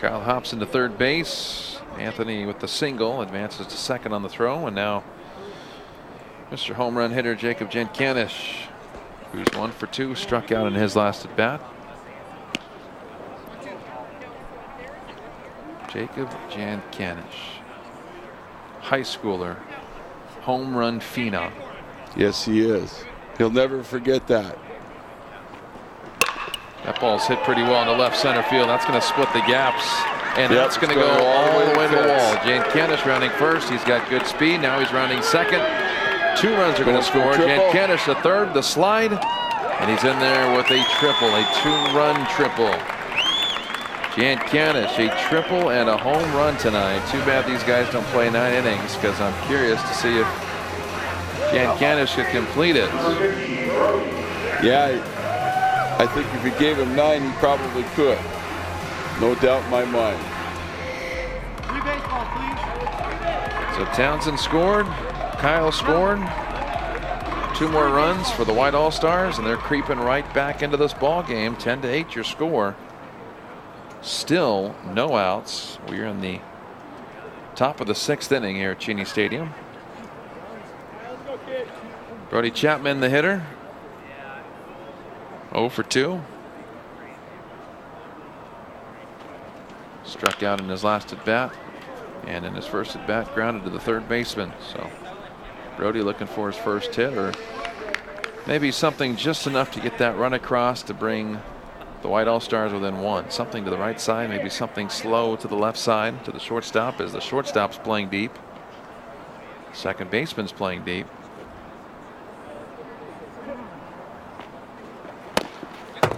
Kyle Hobson to third base. Anthony with the single advances to second on the throw, and now Mr. Home Run hitter Jacob Jankanish, who's 1 for 2, struck out in his last at bat. Jacob Jankanish, high schooler, home run phenom. Yes, he is. He'll never forget that. That ball's hit pretty well in the left center field. That's going to split the gaps, and that's going to go all the way to the wall. Jankanish rounding first. He's got good speed. Now he's rounding second. 2 runs are going to score. Jankanish the third, the slide, and he's in there with a triple, a 2-run triple. Jankanish, a triple and a home run tonight. Too bad these guys don't play 9 innings, because I'm curious to see if Jankanish could complete it. Yeah, I think if you gave him 9, he probably could. No doubt in my mind. 3 baseballs, please. So Townsend scored. Kyle scored. 2 more runs for the White All-Stars, and they're creeping right back into this ball game. 10-8 your score. Still no outs. We're in the top of the 6th inning here at Cheney Stadium. Brody Chapman, the hitter. 0 for 2. Struck out in his last at bat, and in his first at bat grounded to the third baseman. So Brody looking for his first hit, or maybe something just enough to get that run across to bring the White All-Stars within 1. Something to the right side, maybe something slow to the left side to the shortstop, as the shortstop's playing deep. Second baseman's playing deep.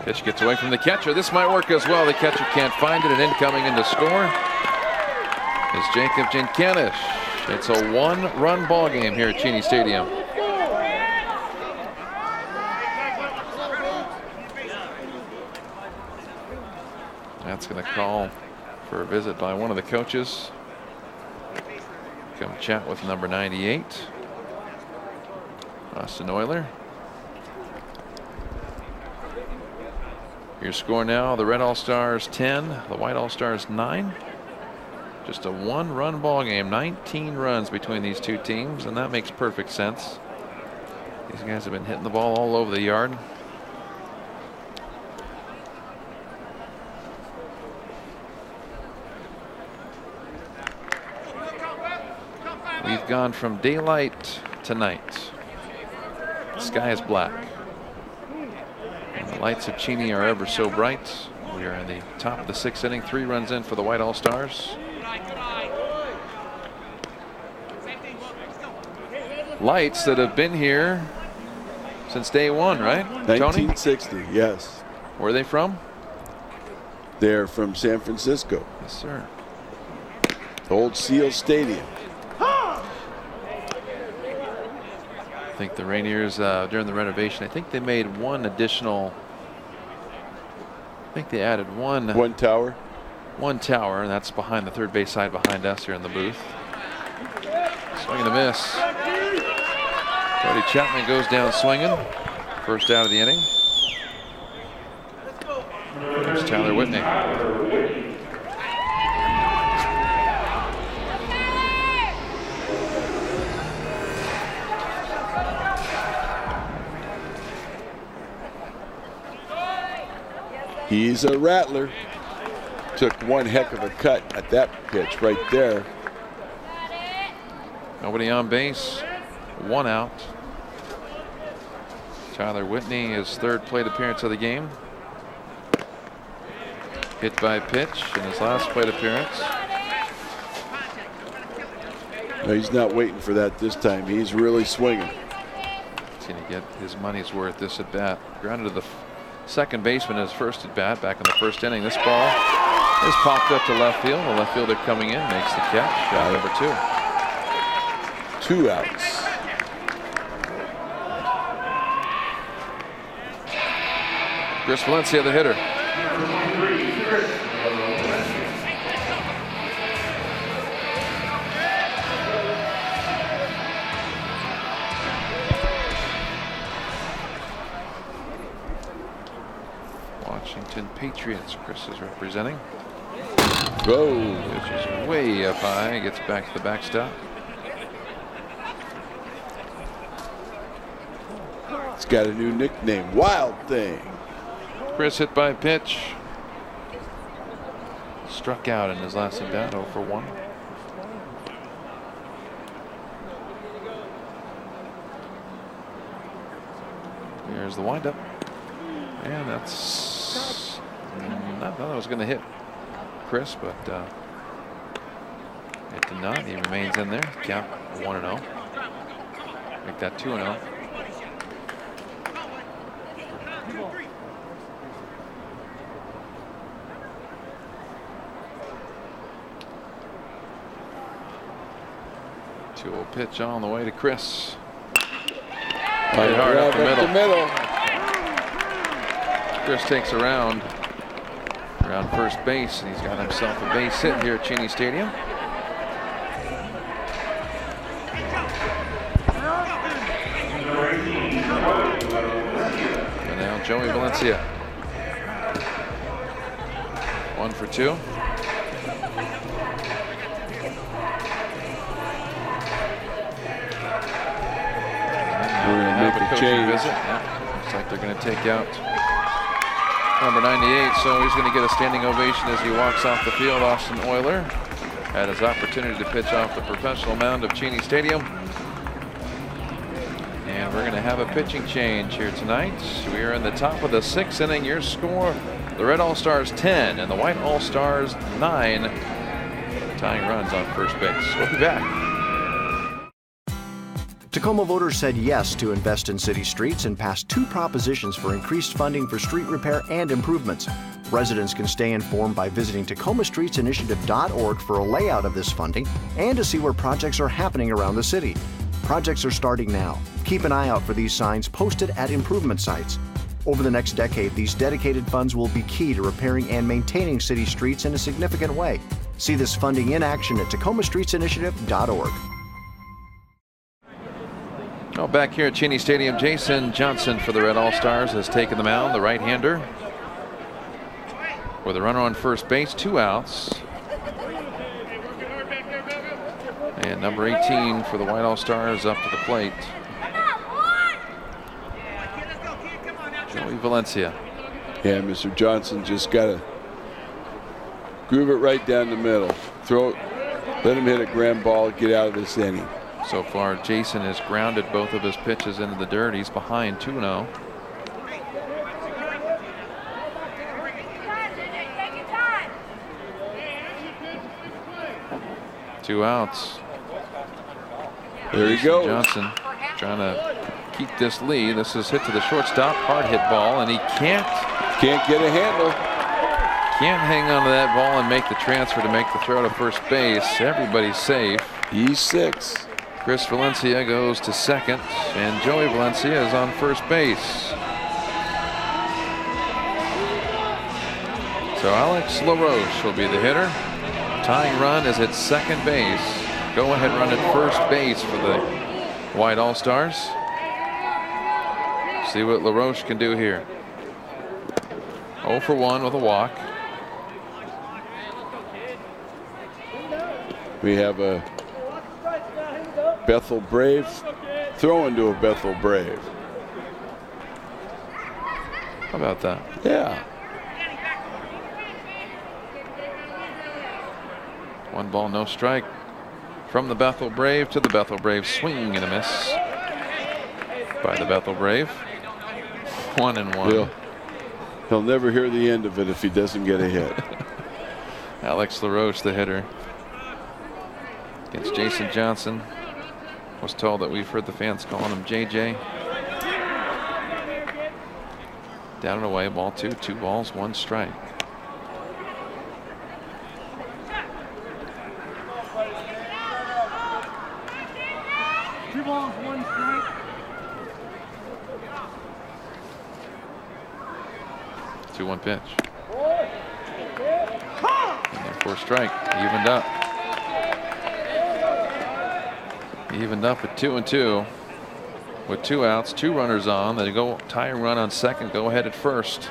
Pitch gets away from the catcher. This might work as well. The catcher can't find it, and incoming in to score is Jacob Jankanish. It's a 1-run ball game here at Cheney Stadium. That's going to call for a visit by one of the coaches. Come chat with number 98, Austin Euler. Your score now, the Red All-Stars 10, the White All-Stars 9. Just a one-run ball game, 19 runs between these two teams, and that makes perfect sense. These guys have been hitting the ball all over the yard. We've gone from daylight to night. The sky is black. And the lights of Cheney are ever so bright. We are in the top of the 6th inning, 3 runs in for the White All-Stars. Lights that have been here since day one, right? 1960, Tony? yes. Where are they from? They're from San Francisco. Yes, sir. Old Seal Stadium. I think the Rainiers, during the renovation, I think they made one additional. I think they added one tower. One tower, and that's behind the third base side behind us here in the booth. Swing and a miss. Cody Chapman goes down swinging. First out of the inning. There's Tyler Whitney. He's a rattler. Took one heck of a cut at that pitch right there. Nobody on base. 1 out. Tyler Whitney, his 3rd plate appearance of the game. Hit by pitch in his last plate appearance. No, he's not waiting for that this time. He's really swinging. He's going to get his money's worth this at bat. Grounded to the second baseman his first at bat back in the 1st inning. This ball is popped up to left field. The left fielder coming in makes the catch. Shot number 2. 2 outs. Chris Valencia, the hitter. Washington Patriots, Chris is representing. Whoa. Which is way up high, gets back to the backstop. It's got a new nickname, Wild Thing. Chris hit by pitch. Struck out in his last at bat, 0 for 1. Here's the windup. And that's. I thought I was going to hit Chris, but it did not. He remains in there. Count 1-0. Make that 2-0. Pitch on the way to Chris. Right hard up the middle. Chris takes around first base, and he's got himself a base hit here at Cheney Stadium. And now Joey Valencia. 1 for 2. Make a change. Visit. Yeah. Looks like they're going to take out number 98, so he's going to get a standing ovation as he walks off the field. Austin Euler had his opportunity to pitch off the professional mound of Cheney Stadium. And we're going to have a pitching change here tonight. We are in the top of the 6th inning. Your score, the Red All-Stars 10 and the White All-Stars 9. Tying runs on first base. We'll be back. Tacoma voters said yes to invest in city streets and passed 2 propositions for increased funding for street repair and improvements. Residents can stay informed by visiting TacomaStreetsInitiative.org for a layout of this funding and to see where projects are happening around the city. Projects are starting now. Keep an eye out for these signs posted at improvement sites. Over the next decade, these dedicated funds will be key to repairing and maintaining city streets in a significant way. See this funding in action at TacomaStreetsInitiative.org. Well, back here at Cheney Stadium, Jason Johnson for the Red All-Stars has taken the mound, the right-hander. With a runner on first base, 2 outs. And number 18 for the White All-Stars up to the plate, Joey Valencia. Yeah, Mr. Johnson just got to groove it right down the middle. Throw it, let him hit a grand ball, get out of this inning. So far, Jason has grounded both of his pitches into the dirt. He's behind 2-0. Two outs. There he goes. Johnson trying to keep this lead. This is hit to the shortstop. Hard hit ball, and he can't get a handle. Can't hang on to that ball and make the transfer to make the throw to first base. Everybody's safe. He's 6. Chris Valencia goes to second, and Joey Valencia is on first base. So Alex LaRoche will be the hitter. Tying run is at second base. Go ahead run at first base for the White All-Stars. See what LaRoche can do here. 0 for 1 with a walk. We have a Bethel Brave throwing to a Bethel Brave. How about that? Yeah. 1 ball, no strike from the Bethel Brave to the Bethel Brave. Swing and a miss by the Bethel Brave. 1-1. He'll never hear the end of it if he doesn't get a hit. Alex LaRoche, the hitter, against Jason Johnson. Was told that we've heard the fans calling him JJ. Down and away, ball 2, 2 balls, 1 strike. Two balls, 1 strike. 2-1 pitch. And then 4 strike, evened up. Evened up at 2-2 with 2 outs, 2 runners on. They go tying run on second, go ahead at first.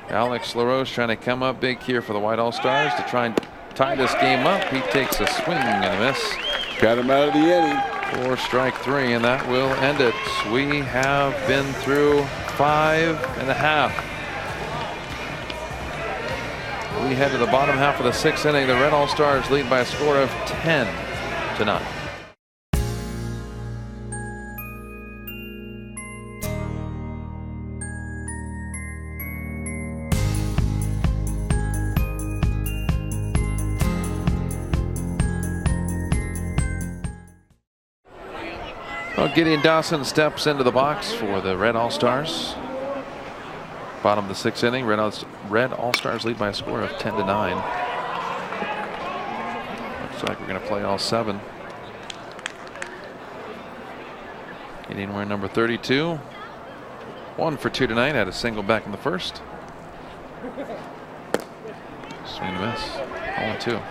Alex LaRoche trying to come up big here for the White All-Stars to try and tie this game up. He takes a swing and a miss. Got him out of the inning. 4 strike 3, and that will end it. We have been through 5.5. We head to the bottom half of the 6th inning. The Red All-Stars lead by a score of 10-9. Well, Gideon Dawson steps into the box for the Red All-Stars. Bottom of the 6th inning, Red All-Stars lead by a score of 10-9. Looks like we're going to play all 7. Gideon wearing number 32. 1 for 2 tonight. Had a single back in the first. Swing and a miss. 0-2.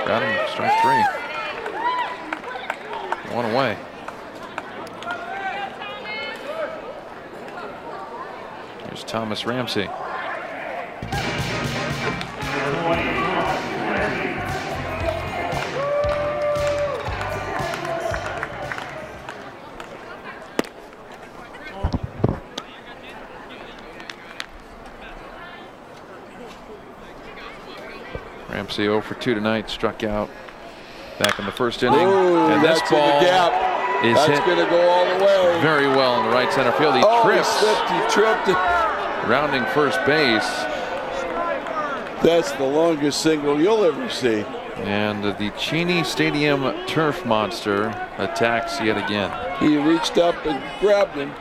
Got him, strike 3. 1 away. Here's Thomas Ramsey. Ramsey 0 for 2 tonight, struck out back in the first inning. Ooh, and this ball is that's hit going to go all the way. Very well in the right center field. He tripped. Rounding first base. That's the longest single you'll ever see. And the Cheney Stadium turf monster attacks yet again. He reached up and grabbed him.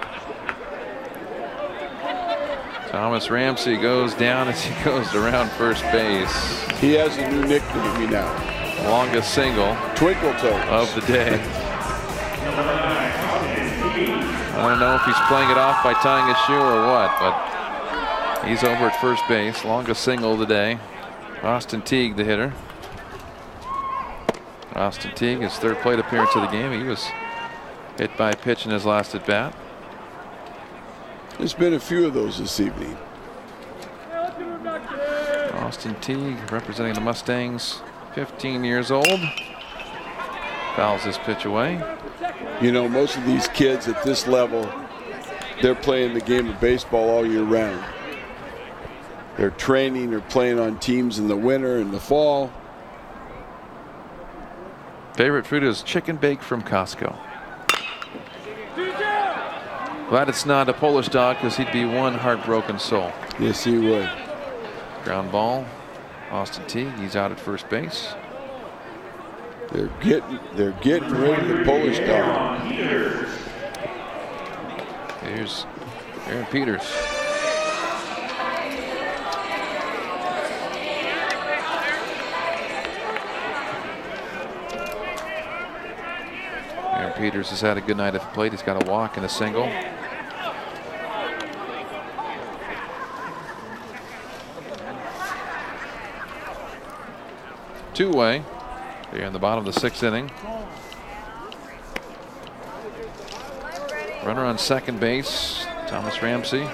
Thomas Ramsey goes down as he goes around first base. He has a new nickname now. Longest single Twinkle Toes of the day. I don't know if he's playing it off by tying his shoe or what, but he's over at first base. Longest single of the day. Austin Teague, the hitter. Austin Teague, his third plate appearance of the game. He was hit by a pitch in his last at bat. There's been a few of those this evening. Austin Teague representing the Mustangs, 15 years old. Fouls this pitch away. You know, most of these kids at this level, they're playing the game of baseball all year round. They're training, they're playing on teams in the winter and the fall. Favorite food is chicken bake from Costco. Glad it's not a Polish dog, because he'd be one heartbroken soul. Yes, he would. Ground ball. Austin Teague, he's out at first base. They're getting rid of the Polish dog. Here's Aaron Peters. Aaron Peters has had a good night at the plate. He's got a walk and a single. Two-way here in the bottom of the 6th inning. Runner on second base, Thomas Ramsey.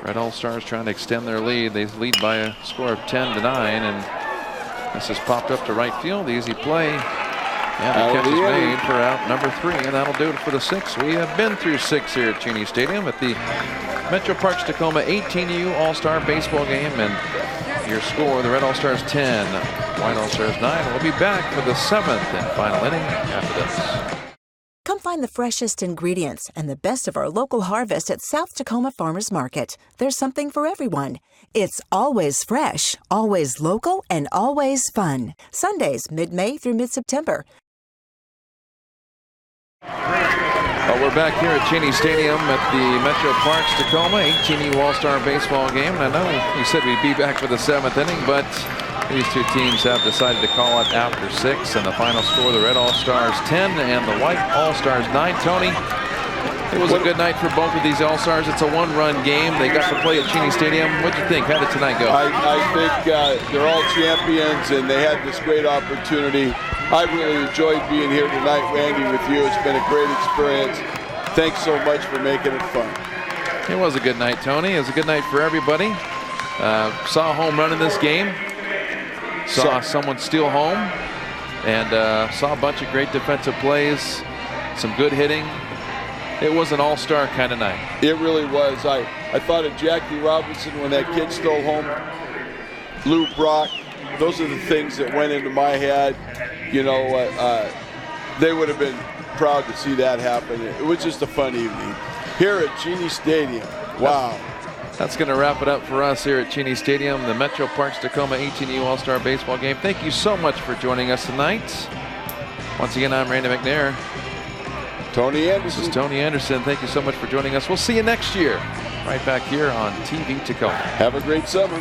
Red All-Stars trying to extend their lead. They lead by a score of 10-9, and this has popped up to right field. Easy play. And the catch is made for out number 3, and that'll do it for the 6th. We have been through 6 here at Cheney Stadium at the Metro Parks Tacoma 18U All-Star Baseball Game, and your score, the Red All-Stars 10, White All-Stars 9. We'll be back for the 7th and final inning after this. Come find the freshest ingredients and the best of our local harvest at South Tacoma Farmers Market. There's something for everyone. It's always fresh, always local, and always fun. Sundays, mid-May through mid-September. Well, we're back here at Cheney Stadium at the Metro Parks Tacoma 18U All-Star Baseball Game. And I know we said we'd be back for the 7th inning, but these two teams have decided to call it after 6. And the final score, the Red All-Stars 10 and the White All-Stars 9. Tony, it was a good night for both of these All-Stars. It's a one-run game. They got to play at Cheney Stadium. What'd you think? How did tonight go? I think they're all champions, and they had this great opportunity. I really enjoyed being here tonight, Randy, with you. It's been a great experience. Thanks so much for making it fun. It was a good night, Tony. It was a good night for everybody. Saw a home run in this game. Saw someone steal home. And saw a bunch of great defensive plays. Some good hitting. It was an all-star kind of night. It really was. I thought of Jackie Robinson when that kid stole home. Lou Brock. Those are the things that went into my head. You know, they would have been proud to see that happen. It was just a fun evening here at Cheney Stadium. Wow. That's going to wrap it up for us here at Cheney Stadium, the Metro Parks Tacoma 18U All-Star Baseball Game. Thank you so much for joining us tonight. Once again, I'm Randy McNair. Tony Anderson. This is Tony Anderson. Thank you so much for joining us. We'll see you next year right back here on TV Tacoma. Have a great summer.